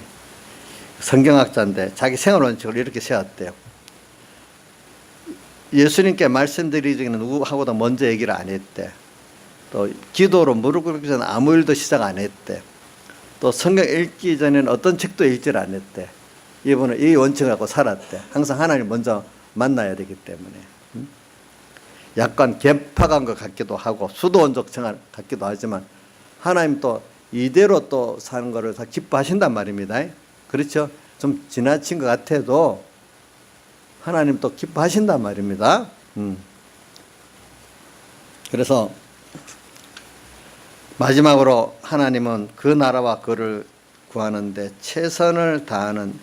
성경학자인데 자기 생활 원칙을 이렇게 세웠대요. 예수님께 말씀드리기는 누구하고도 먼저 얘기를 안 했대. 또 기도로 무릎 꿇기 전에 아무 일도 시작 안 했대. 또 성경 읽기 전에는 어떤 책도 읽질 않았대. 이분은 이 원칙을 갖고 살았대. 항상 하나님 먼저 만나야 되기 때문에. 약간 개파간 것 같기도 하고 수도원적 생활 같기도 하지만 하나님 또 이대로 또 사는 거를 다 기뻐하신단 말입니다. 그렇죠? 좀 지나친 것 같아도 하나님 또 기뻐하신단 말입니다. 그래서 마지막으로 하나님은 그 나라와 그를 구하는데 최선을 다하는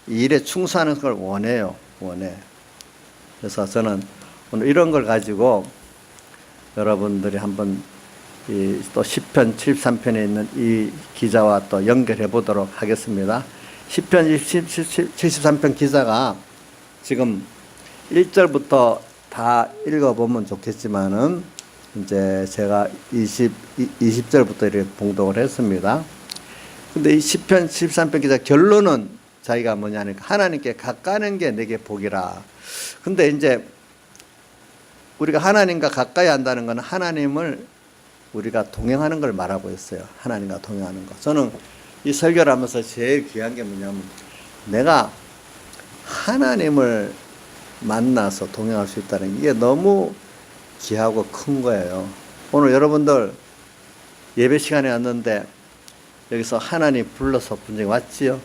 일에 충성하는 걸 원해요. 그래서 저는 오늘 이런 걸 가지고 여러분들이 한번 또 시편 73편에 있는 이 기자와 또 연결해 보도록 하겠습니다. 시편 73편 기자가 지금 1절부터 다 읽어보면 좋겠지만은 이제 제가 20절부터 이렇게 봉독을 했습니다. 근데 이 시편 73편 기자 결론은 자기가 뭐냐니까 하나님께 가까이는 게 내게 복이라. 근데 이제 우리가 하나님과 가까이 한다는 건 하나님을 우리가 동행하는 걸 말하고 있어요. 하나님과 동행하는 거. 저는 이 설교를 하면서 제일 귀한 게 뭐냐면 내가 하나님을 만나서 동행할 수 있다는 게 너무 귀하고 큰 거예요. 오늘 여러분들 예배 시간에 왔는데 여기서 하나님 불러서 분명히 왔지요?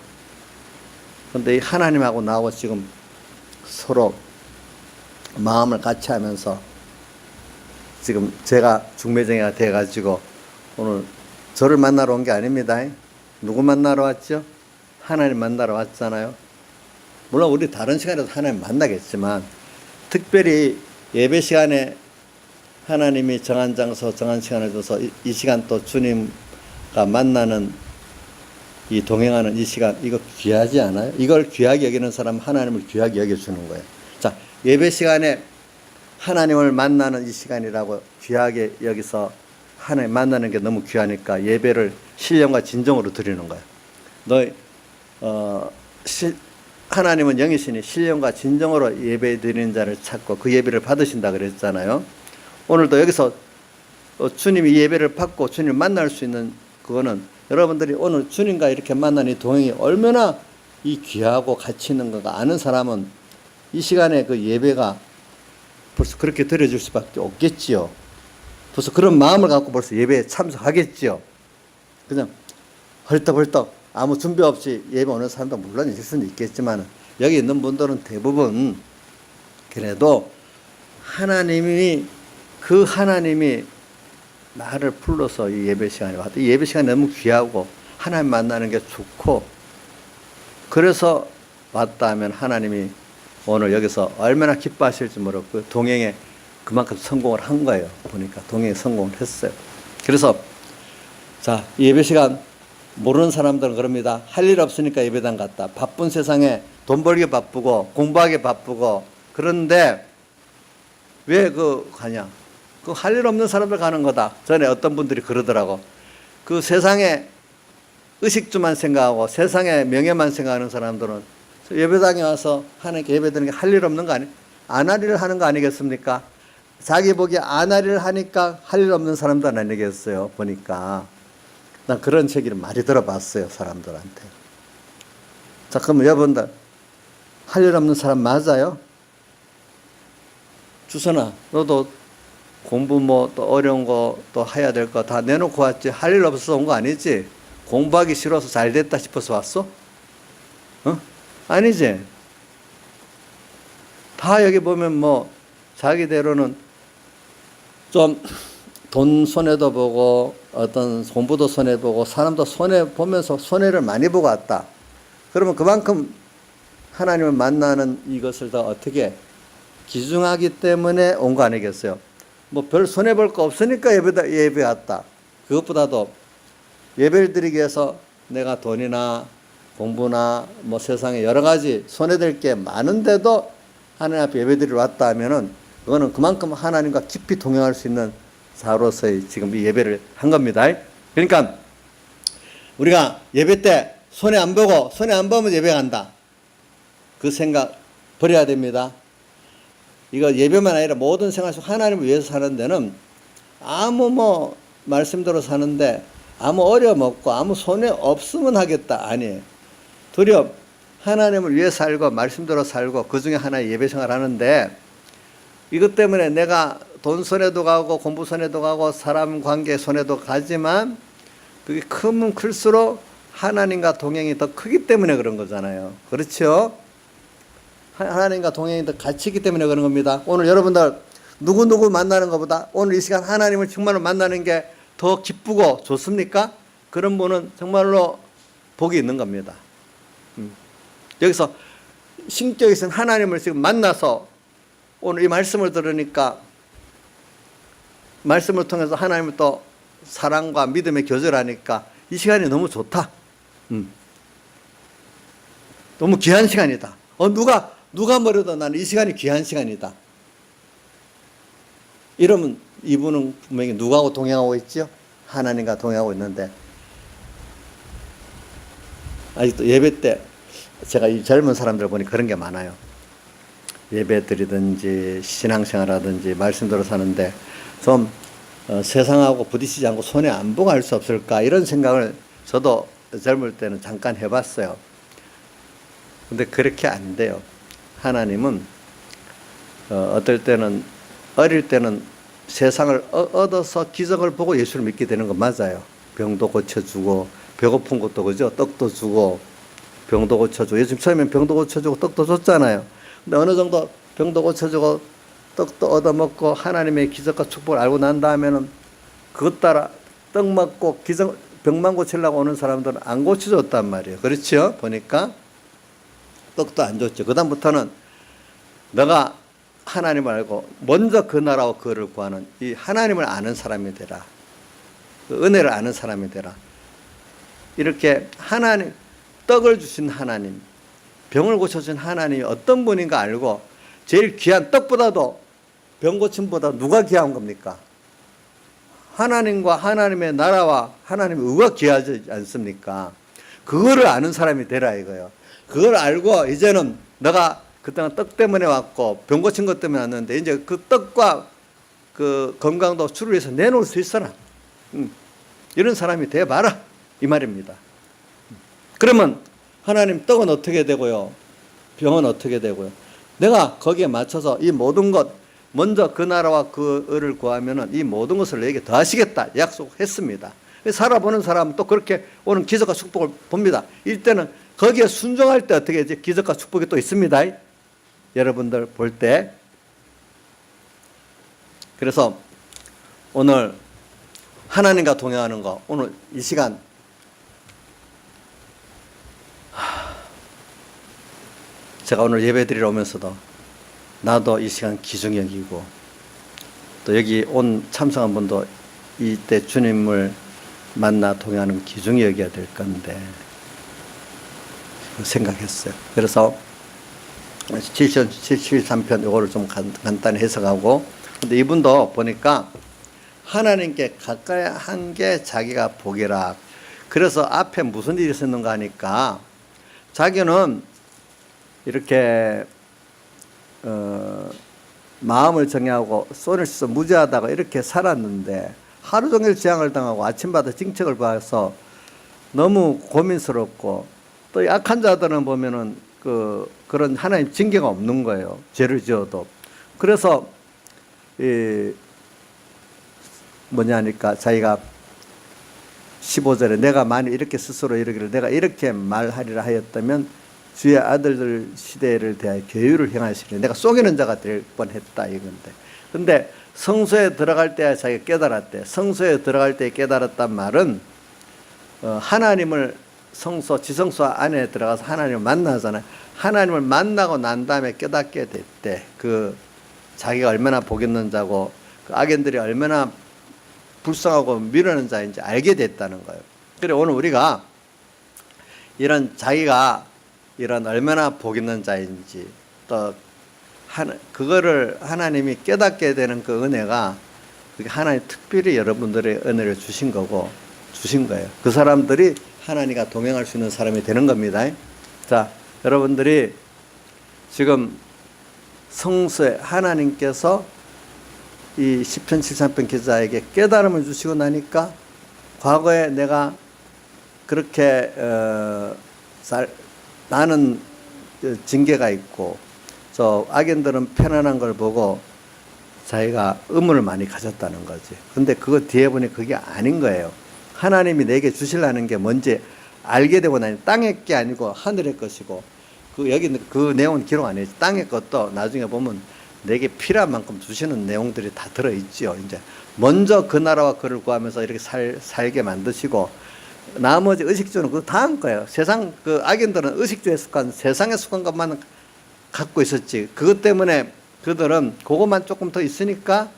근데 이 하나님하고 나하고 지금 서로 마음을 같이 하면서 지금 제가 중매쟁이가 돼가지고 오늘 저를 만나러 온 게 아닙니다. 누구 만나러 왔죠? 하나님 만나러 왔잖아요. 물론 우리 다른 시간에도 하나님 만나겠지만 특별히 예배 시간에 하나님이 정한 장소, 정한 시간을 줘서 이 시간 또 주님과 만나는 이 동행하는 이 시간, 이거 귀하지 않아요? 이걸 귀하게 여기는 사람은 하나님을 귀하게 여겨주는 거예요. 자, 예배 시간에 하나님을 만나는 이 시간이라고 귀하게 여기서 하나님 만나는 게 너무 귀하니까 예배를 신령과 진정으로 드리는 거예요. 하나님은 영이시니 신령과 진정으로 예배 드리는 자를 찾고 그 예배를 받으신다 그랬잖아요. 오늘도 여기서 주님이 예배를 받고 주님을 만날 수 있는 그거는 여러분들이 오늘 주님과 이렇게 만난 이 동행이 얼마나 이 귀하고 가치 있는 건가 아는 사람은 이 시간에 그 예배가 벌써 그렇게 드려줄 수밖에 없겠지요. 벌써 그런 마음을 갖고 벌써 예배에 참석하겠지요. 그냥 헐떡헐떡 아무 준비 없이 예배 오는 사람도 물론 있을 수는 있겠지만 여기 있는 분들은 대부분 그래도 하나님이 나를 불러서 이 예배 시간에 왔다. 이 예배 시간이 너무 귀하고 하나님 만나는 게 좋고 그래서 왔다 하면 하나님이 오늘 여기서 얼마나 기뻐하실지 모르고 동행에 그만큼 성공을 한 거예요. 보니까 동행에 성공을 했어요. 그래서 자, 예배 시간 모르는 사람들은 그럽니다. 할 일 없으니까 예배당 갔다. 바쁜 세상에 돈 벌기 바쁘고 공부하기 바쁘고 그런데 왜 가냐? 그 할 일 없는 사람들 가는 거다. 전에 어떤 분들이 그러더라고. 그 세상에 의식주만 생각하고 세상에 명예만 생각하는 사람들은 예배당에 와서 하나님께 예배드리는 게 할 일 없는 거 아니? 안 할 일을 하는 거 아니겠습니까? 자기 보기에 안 할 일을 하니까 할 일 없는 사람도 아니겠어요. 보니까. 난 그런 얘기를 많이 들어봤어요. 사람들한테. 자, 그럼 여러분들 할 일 없는 사람 맞아요? 주선아, 너도 공부 또 어려운 거 또 해야 될 거 다 내놓고 왔지? 할 일 없어서 온 거 아니지? 공부하기 싫어서 잘 됐다 싶어서 왔어? 아니지? 다 여기 보면 자기대로는 좀 돈 손해도 보고 어떤 공부도 손해보고 사람도 손해보면서 손해를 많이 보고 왔다. 그러면 그만큼 하나님을 만나는 이것을 더 어떻게 기중하기 때문에 온 거 아니겠어요? 별 손해볼 거 없으니까 예배 왔다. 그것보다도 예배를 드리기 위해서 내가 돈이나 공부나 세상에 여러 가지 손해될 게 많은데도 하나님 앞에 예배 드리러 왔다 하면은 그거는 그만큼 하나님과 깊이 동행할 수 있는 자로서의 지금 이 예배를 한 겁니다. 그러니까 우리가 예배 때 손해 안 보면 예배 간다. 그 생각 버려야 됩니다. 이거 예배만 아니라 모든 생활 속 하나님을 위해서 사는 데는 아무 말씀대로 사는데 아무 어려움 없고 아무 손해 없으면 하겠다. 아니에요. 도리어 하나님을 위해 살고 말씀대로 살고 그 중에 하나의 예배 생활 하는데 이것 때문에 내가 돈 손해도 가고 공부 손해도 가고 사람 관계 손해도 가지만 그게 크면 클수록 하나님과 동행이 더 크기 때문에 그런 거잖아요. 그렇죠? 하나님과 동행이 더 같이 있기 때문에 그런 겁니다. 오늘 여러분들 누구 만나는 것보다 오늘 이 시간 하나님을 정말로 만나는 게 더 기쁘고 좋습니까? 그런 분은 정말로 복이 있는 겁니다. 여기서 신격이 있는 하나님을 지금 만나서 오늘 이 말씀을 들으니까 말씀을 통해서 하나님을 또 사랑과 믿음의 교제하니까 이 시간이 너무 좋다. 너무 귀한 시간이다. 누가 뭐래도 나는 이 시간이 귀한 시간이다. 이러면 이분은 분명히 누구하고 동행하고 있죠? 하나님과 동행하고 있는데 아직도 예배 때 제가 이 젊은 사람들 보니 그런 게 많아요. 예배 드리든지 신앙생활하든지 말씀대로 사는데 좀 세상하고 부딪히지 않고 손해 안 보고 할 수 없을까 이런 생각을 저도 젊을 때는 잠깐 해봤어요. 근데 그렇게 안 돼요. 하나님은 어떨 때는 어릴 때는 세상을 얻어서 기적을 보고 예수를 믿게 되는 건 맞아요. 병도 고쳐주고 배고픈 것도 그죠? 떡도 주고 병도 고쳐주고, 요즘 처음엔 병도 고쳐주고 떡도 줬잖아요. 근데 어느 정도 병도 고쳐주고 떡도 얻어먹고 하나님의 기적과 축복을 알고 난 다음에는 그것 따라 떡 먹고 병만 고치려고 오는 사람들은 안 고쳐줬단 말이에요. 그렇죠? 보니까 떡도 안 줬죠. 그 다음부터는 너가 하나님을 알고 먼저 그 나라와 그를 구하는 이 하나님을 아는 사람이 되라. 그 은혜를 아는 사람이 되라. 이렇게 하나님, 떡을 주신 하나님, 병을 고쳐준 하나님이 어떤 분인가 알고 제일 귀한 떡보다도 병 고침보다 누가 귀한 겁니까? 하나님과 하나님의 나라와 하나님의 의가 귀하지 않습니까? 그거를 아는 사람이 되라 이거예요. 그걸 알고 이제는 너가 그때는 떡 때문에 왔고 병 고친 것 때문에 왔는데 이제 그 떡과 그 건강도 주를 위해서 내놓을 수 있어라. 이런 사람이 돼봐라 이 말입니다. 그러면 하나님 떡은 어떻게 되고요? 병은 어떻게 되고요? 내가 거기에 맞춰서 이 모든 것 먼저 그 나라와 그 의를 구하면은 이 모든 것을 내게 더하시겠다 약속했습니다. 살아보는 사람은 또 그렇게 오는 기적과 축복을 봅니다. 이때는 거기에 순종할 때 어떻게 하지? 기적과 축복이 또 있습니다. 여러분들 볼 때. 그래서 오늘 하나님과 동행하는 거, 오늘 이 시간 제가 오늘 예배 드리러 오면서도 나도 이 시간 귀중히 여기고 또 여기 온 참석한 분도 이때 주님을 만나 동행하는 귀중히 여겨야 될 건데 생각했어요. 그래서 73편 이거를 좀 간단히 해석하고, 근데 이분도 보니까 하나님께 가까이 한 게 자기가 복이라. 그래서 앞에 무슨 일이 있었는가 하니까 자기는 이렇게 마음을 정하고 손을 씻어 무죄하다가 이렇게 살았는데 하루 종일 재앙을 당하고 아침마다 징책을 봐서 너무 고민스럽고, 또 약한 자들은 보면은 그런 하나님 징계가 없는 거예요. 죄를 지어도. 그래서 뭐냐니까 자기가 15절에 내가 만일 이렇게 스스로 이르기를 내가 이렇게 말하리라 하였다면 주의 아들들 시대를 대하여 교율을 행하시리니 내가 속이는 자가 될 뻔했다 이건데, 근데 성소에 들어갈 때 자기가 깨달았대. 성소에 들어갈 때 깨달았단 말은 하나님을 성소 지성소 안에 들어가서 하나님을 만나잖아요. 하나님을 만나고 난 다음에 깨닫게 됐대. 그 자기가 얼마나 복 있는 자고 그 악인들이 얼마나 불쌍하고 미루는 자인지 알게 됐다는 거예요. 그래 오늘 우리가 이런 자기가 이런 얼마나 복 있는 자인지 또 그거를 하나님이 깨닫게 되는 그 은혜가 하나님 특별히 여러분들의 은혜를 주신 거고 주신 거예요. 그 사람들이 하나님과 동행할 수 있는 사람이 되는 겁니다. 자, 여러분들이 지금 성수에 하나님께서 이 시편 73편 기자에게 깨달음을 주시고 나니까 과거에 내가 그렇게 나는 징계가 있고 저 악인들은 편안한 걸 보고 자기가 의문을 많이 가졌다는 거지. 근데 그거 뒤에 보니 그게 아닌 거예요. 하나님이 내게 주시려는 게 뭔지 알게 되고 나니 땅의 게 아니고 하늘의 것이고, 여기 그 내용은 기록 안 해요. 땅의 것도 나중에 보면 내게 필요한 만큼 주시는 내용들이 다 들어있지요. 이제 먼저 그 나라와 그를 구하면서 이렇게 살게 만드시고, 나머지 의식주는 그 다음 거예요. 세상 그 악인들은 의식주에 속한 세상에 속한 것만 갖고 있었지. 그것 때문에 그들은 그것만 조금 더 있으니까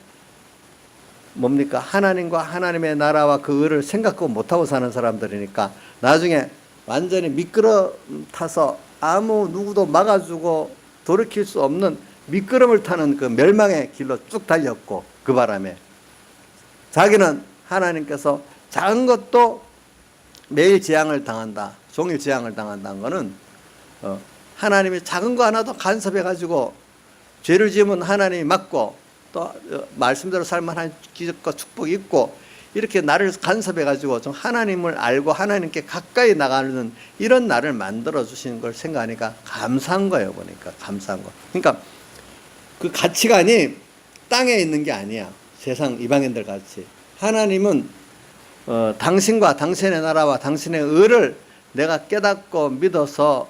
뭡니까? 하나님과 하나님의 나라와 그 의를 생각하고 못하고 사는 사람들이니까 나중에 완전히 미끄러 타서 아무 누구도 막아주고 돌이킬 수 없는 미끄럼을 타는 그 멸망의 길로 쭉 달렸고, 그 바람에 자기는 하나님께서 작은 것도 매일 재앙을 당한다, 종일 재앙을 당한다는 것은 하나님이 작은 거 하나도 간섭해 가지고 죄를 지으면 하나님이 막고 또 말씀대로 살면 하나님 기적과 축복이 있고, 이렇게 나를 간섭해 가지고 좀 하나님을 알고 하나님께 가까이 나가는 이런 나를 만들어 주시는 걸 생각하니까 감사한 거예요. 보니까 감사한 거. 그러니까 그 가치관이 땅에 있는 게 아니야. 세상 이방인들 같이. 하나님은 당신과 당신의 나라와 당신의 의를 내가 깨닫고 믿어서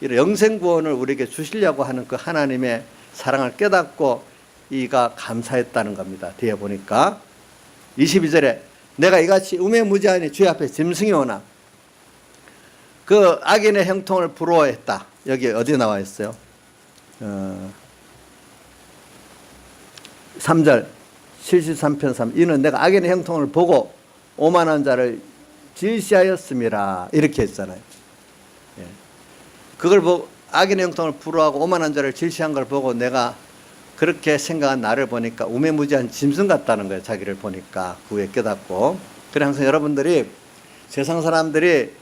이런 영생 구원을 우리에게 주시려고 하는 그 하나님의 사랑을 깨닫고 이가 감사했다는 겁니다. 뒤에 보니까 22절에 내가 이같이 우매무지하니 주의 앞에 짐승이 오나 그 악인의 형통을 부러워했다. 여기 어디 나와 있어요? 3절 73편 3 이는 내가 악인의 형통을 보고 오만한 자를 질시하였음이라 이렇게 했잖아요. 예. 그걸 보고 악인의 형통을 부러워하고 오만한 자를 질시한 걸 보고 내가 그렇게 생각한 나를 보니까 우매무지한 짐승 같다는 거예요. 자기를 보니까 그 후에 깨닫고. 그래 항상 여러분들이 세상 사람들이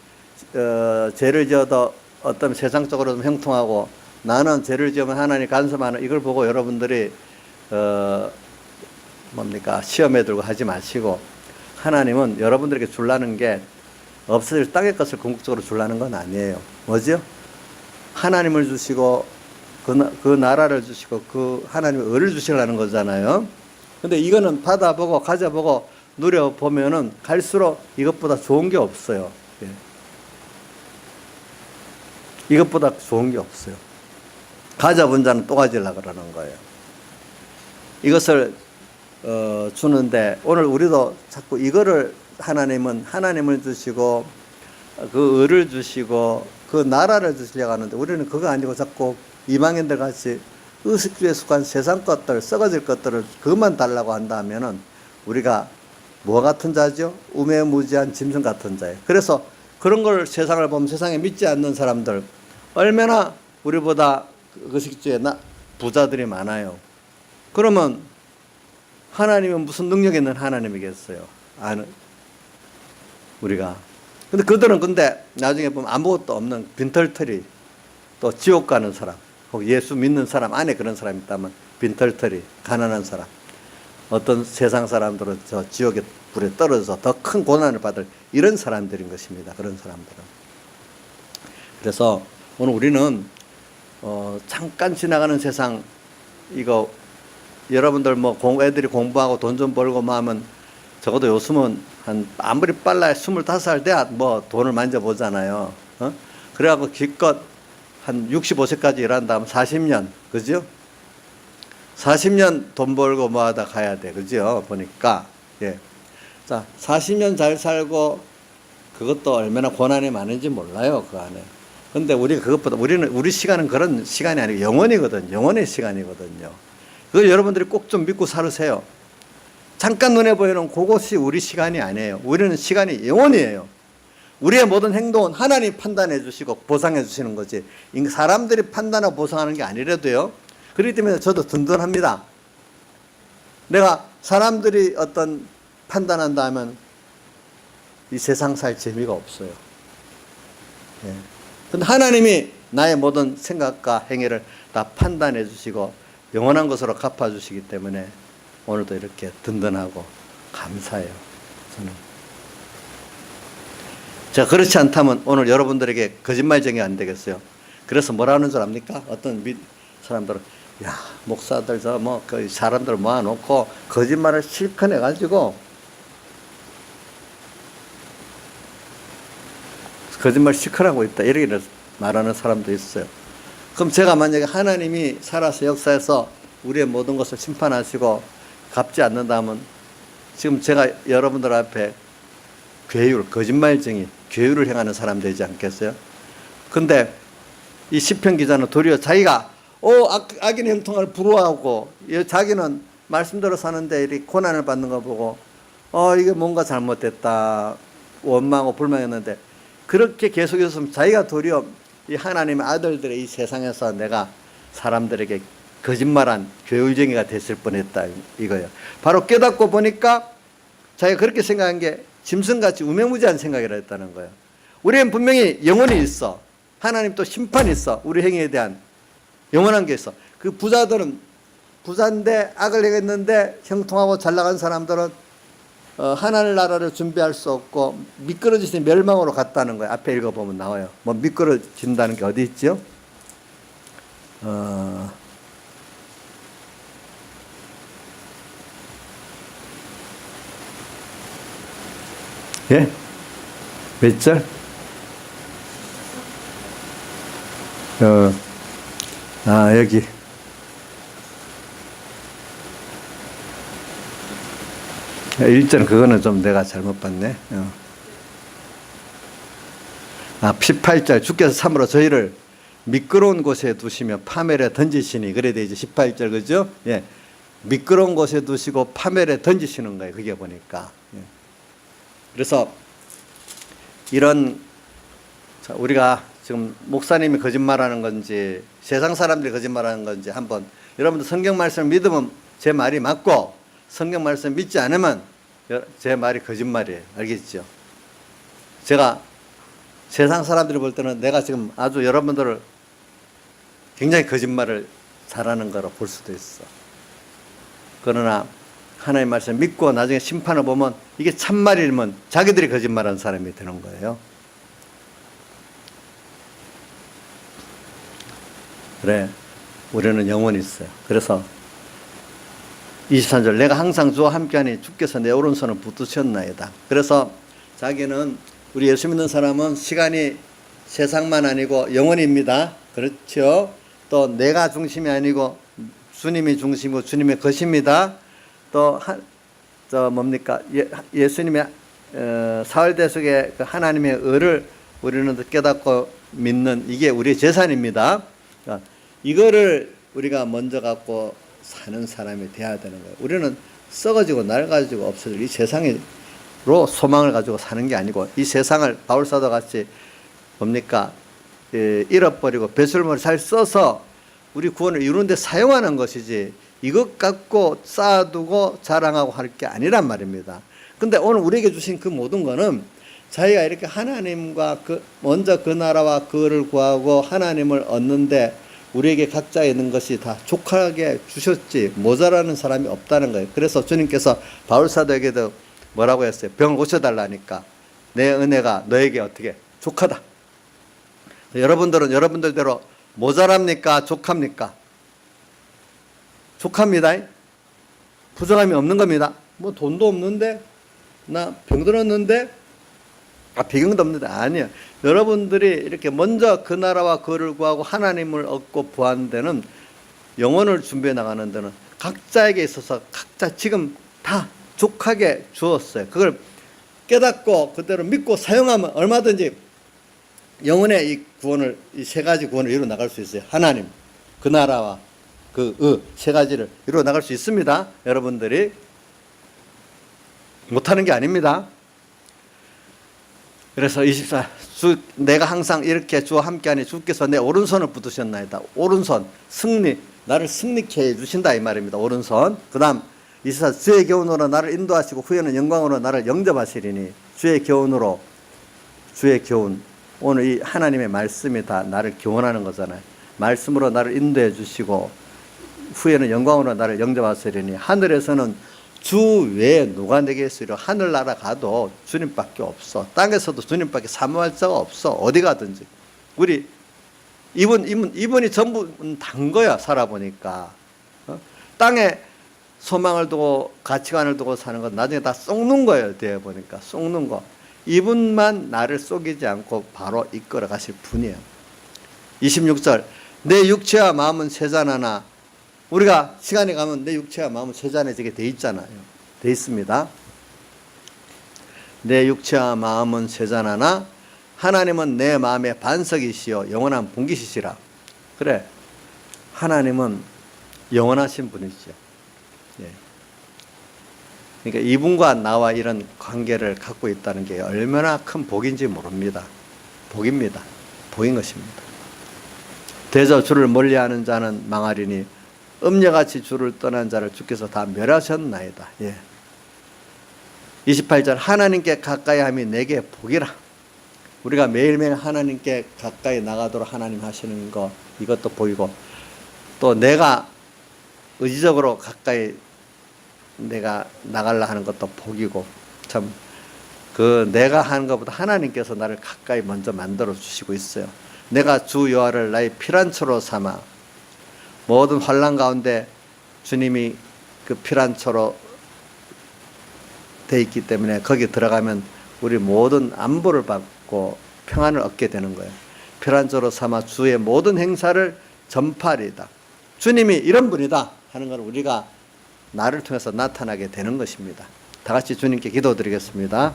죄를 지어도 어떤 세상적으로 좀 형통하고 나는 죄를 지으면 하나님 간섭하는 이걸 보고 여러분들이 시험에 들고 하지 마시고 하나님은 여러분들에게 주려는 게 없어질 땅의 것을 궁극적으로 주려는 건 아니에요. 뭐죠? 하나님을 주시고 그 나라를 주시고 그 하나님의 의를 주시려는 거잖아요. 근데 이거는 받아보고 가져보고 누려보면은 갈수록 이것보다 좋은 게 없어요. 예. 이것보다 좋은 게 없어요. 가져본 자는 또 가지려고 그러는 거예요. 이것을 주는데 오늘 우리도 자꾸 이거를 하나님은 하나님을 주시고 그 의를 주시고 그 나라를 주시려고 하는데 우리는 그거 아니고 자꾸 이방인들 같이 의식주의에 속한 세상 것들 썩어질 것들을 그것만 달라고 한다면은 우리가 뭐 같은 자죠? 우매무지한 짐승 같은 자예요. 그래서 그런 걸 세상을 보면 세상에 믿지 않는 사람들 얼마나 우리보다 의식주의에 부자들이 많아요. 그러면 하나님은 무슨 능력 있는 하나님이겠어요? 우리가. 근데 그들은 나중에 보면 아무것도 없는 빈털터리 또 지옥 가는 사람 혹 예수 믿는 사람 안에 그런 사람이 있다면 빈털터리 가난한 사람 어떤 세상 사람들은 저 지옥의 불에 떨어져서 더 큰 고난을 받을 이런 사람들인 것입니다. 그런 사람들은. 그래서 오늘 우리는 잠깐 지나가는 세상 이거 여러분들 애들이 공부하고 돈 좀 벌고 하면 적어도 요즘은 아무리 빨라야 25살 돼야 돈을 만져보잖아요. 그래갖고 기껏 한 65세까지 일한 다음 40년, 그죠? 40년 돈 벌고 하다 가야 돼. 그죠? 보니까. 예. 자, 40년 잘 살고 그것도 얼마나 고난이 많은지 몰라요. 그 안에. 근데 우리 시간은 그런 시간이 아니고 영원이거든요. 영원의 시간이거든요. 그걸 여러분들이 꼭 좀 믿고 살으세요. 잠깐 눈에 보이는 그것이 우리 시간이 아니에요. 우리는 시간이 영원이에요. 우리의 모든 행동은 하나님이 판단해 주시고 보상해 주시는 거지. 사람들이 판단하고 보상하는 게 아니라도요. 그렇기 때문에 저도 든든합니다. 내가 사람들이 어떤 판단한다 하면 이 세상 살 재미가 없어요. 예. 근데 하나님이 나의 모든 생각과 행위를 다 판단해 주시고 영원한 것으로 갚아 주시기 때문에 오늘도 이렇게 든든하고 감사해요. 저는. 자, 그렇지 않다면 오늘 여러분들에게 거짓말쟁이 안 되겠어요. 그래서 뭐라는 줄 압니까? 어떤 사람들은 야, 목사들 그 사람들 모아놓고 거짓말을 실컷 해가지고 거짓말 실컷하고 있다. 이렇게 말하는 사람도 있어요. 그럼 제가 만약에 하나님이 살아서 역사해서 우리의 모든 것을 심판하시고 갚지 않는다면 지금 제가 여러분들 앞에 거짓말쟁이, 괴율을 행하는 사람 되지 않겠어요? 근데 이 시편 기자는 도리어 자기가 악인의 형통을 부러워하고 자기는 말씀대로 사는데 이 고난을 받는 거 보고 이게 뭔가 잘못됐다 원망하고 불만했는데 그렇게 계속 있었으면 자기가 도리어 이 하나님의 아들들의 이 세상에서 내가 사람들에게 거짓말한 괴율쟁이가 됐을 뻔했다 이거예요. 바로 깨닫고 보니까 자기가 그렇게 생각한 게 짐승같이 우매무지한 생각이라 했다는 거예요. 우리는 분명히 영혼이 있어. 하나님 또 심판이 있어. 우리 행위에 대한 영원한 게 있어. 그 부자들은 부자인데 악을 행했는데 형통하고 잘 나간 사람들은 하나님 나라를 준비할 수 없고 미끄러지신 멸망으로 갔다는 거예요. 앞에 읽어보면 나와요. 미끄러진다는 게 어디 있죠? 예? 몇 절? 여기. 일전 그거는 좀 내가 잘못 봤네. 18절 주께서 참으로 저희를 미끄러운 곳에 두시며 파멸에 던지시니 그래 되죠. 18절 그죠? 예. 미끄러운 곳에 두시고 파멸에 던지시는 거예요. 그게 보니까. 예. 그래서 이런 우리가 지금 목사님이 거짓말하는 건지 세상 사람들이 거짓말하는 건지 한번 여러분들 성경 말씀을 믿으면 제 말이 맞고 성경 말씀 믿지 않으면 제 말이 거짓말이에요. 알겠죠? 제가 세상 사람들이 볼 때는 내가 지금 아주 여러분들을 굉장히 거짓말을 잘하는 거로 볼 수도 있어. 그러나 하나님 말씀 믿고 나중에 심판을 보면 이게 참말이면 자기들이 거짓말하는 사람이 되는 거예요. 그래, 우리는 영원히 있어요. 그래서 23절 내가 항상 주와 함께하니 주께서 내 오른손을 붙드셨나이다. 그래서 자기는 우리 예수 믿는 사람은 시간이 세상만 아니고 영원입니다. 그렇죠? 또 내가 중심이 아니고 주님이 중심이고 주님의 것입니다. 또 뭡니까? 예수님의 사흘대속의 그 하나님의 의를 우리는 깨닫고 믿는 이게 우리의 재산입니다. 그러니까 이거를 우리가 먼저 갖고 사는 사람이 돼야 되는 거예요. 우리는 썩어지고 낡아지고 없어질 이 세상으로 소망을 가지고 사는 게 아니고 이 세상을 바울사도 같이 뭡니까? 잃어버리고 배설물을 잘 써서 우리 구원을 이루는 데 사용하는 것이지 이것 갖고 쌓아두고 자랑하고 할 게 아니란 말입니다. 근데 오늘 우리에게 주신 그 모든 거는 자기가 이렇게 하나님과 먼저 그 나라와 그를 구하고 하나님을 얻는데 우리에게 각자 있는 것이 다 족하게 주셨지 모자라는 사람이 없다는 거예요. 그래서 주님께서 바울사도에게도 뭐라고 했어요? 병 고쳐달라니까 내 은혜가 너에게 어떻게 족하다. 여러분들은 여러분들대로 모자랍니까? 족합니까? 족합니다. 부족함이 없는 겁니다. 뭐 돈도 없는데 나 병들었는데 비경도 없는데 아니요. 여러분들이 이렇게 먼저 그 나라와 그를 구하고 하나님을 얻고 부하는 데는 영혼을 준비해 나가는 데는 각자에게 있어서 각자 지금 다 족하게 주었어요. 그걸 깨닫고 그대로 믿고 사용하면 얼마든지 영혼의 이 구원을 이 세 가지 구원을 이루어 나갈 수 있어요. 하나님, 그 나라와 그 세 가지를 이루어 나갈 수 있습니다. 여러분들이 못하는 게 아닙니다. 그래서 24 내가 항상 이렇게 주와 함께하니 주께서 내 오른손을 붙드셨나이다. 오른손 승리 나를 승리케 해주신다 이 말입니다. 오른손. 그 다음 24 주의 교훈으로 나를 인도하시고 후에는 영광으로 나를 영접하시리니 주의 교훈으로 주의 교훈 오늘 이 하나님의 말씀이 다 나를 교훈하는 거잖아요. 말씀으로 나를 인도해 주시고 후에는 영광으로 나를 영접하시리니 하늘에서는 주 외에 누가 내게 있으리요. 하늘나라 가도 주님밖에 없어. 땅에서도 주님밖에 사모할 자가 없어. 어디 가든지. 우리 이분이 전부 단 거야. 살아보니까. 땅에 소망을 두고 가치관을 두고 사는 건 나중에 다 썩는 거예요. 되어 보니까 썩는 거. 이분만 나를 속이지 않고 바로 이끌어 가실 분이에요. 26절 내 육체와 마음은 세잔하나 우리가 시간이 가면 내 육체와 마음은 세잔해지게 돼 있잖아요. 돼 있습니다. 내 육체와 마음은 세잔하나 하나님은 내 마음의 반석이시요 영원한 분깃이시라. 그래 하나님은 영원하신 분이죠. 예. 그러니까 이분과 나와 이런 관계를 갖고 있다는 게 얼마나 큰 복인지 모릅니다. 복입니다. 복인 것입니다. 대저 주를 멀리하는 자는 망하리니 음녀같이 주를 떠난 자를 주께서 다 멸하셨나이다. 예. 28절 하나님께 가까이 함이 내게 복이라. 우리가 매일매일 하나님께 가까이 나가도록 하나님 하시는 거 이것도 복이고 또 내가 의지적으로 가까이 내가 나가려 하는 것도 복이고 참 그 내가 하는 것보다 하나님께서 나를 가까이 먼저 만들어 주시고 있어요. 내가 주 여호와를 나의 피란처로 삼아 모든 환난 가운데 주님이 그 피란처로 돼 있기 때문에 거기 들어가면 우리 모든 안보를 받고 평안을 얻게 되는 거예요. 특별한 자로 삼아 주의 모든 행사를 전파하리이다. 주님이 이런 분이다 하는 걸 우리가 나를 통해서 나타나게 되는 것입니다. 다 같이 주님께 기도드리겠습니다.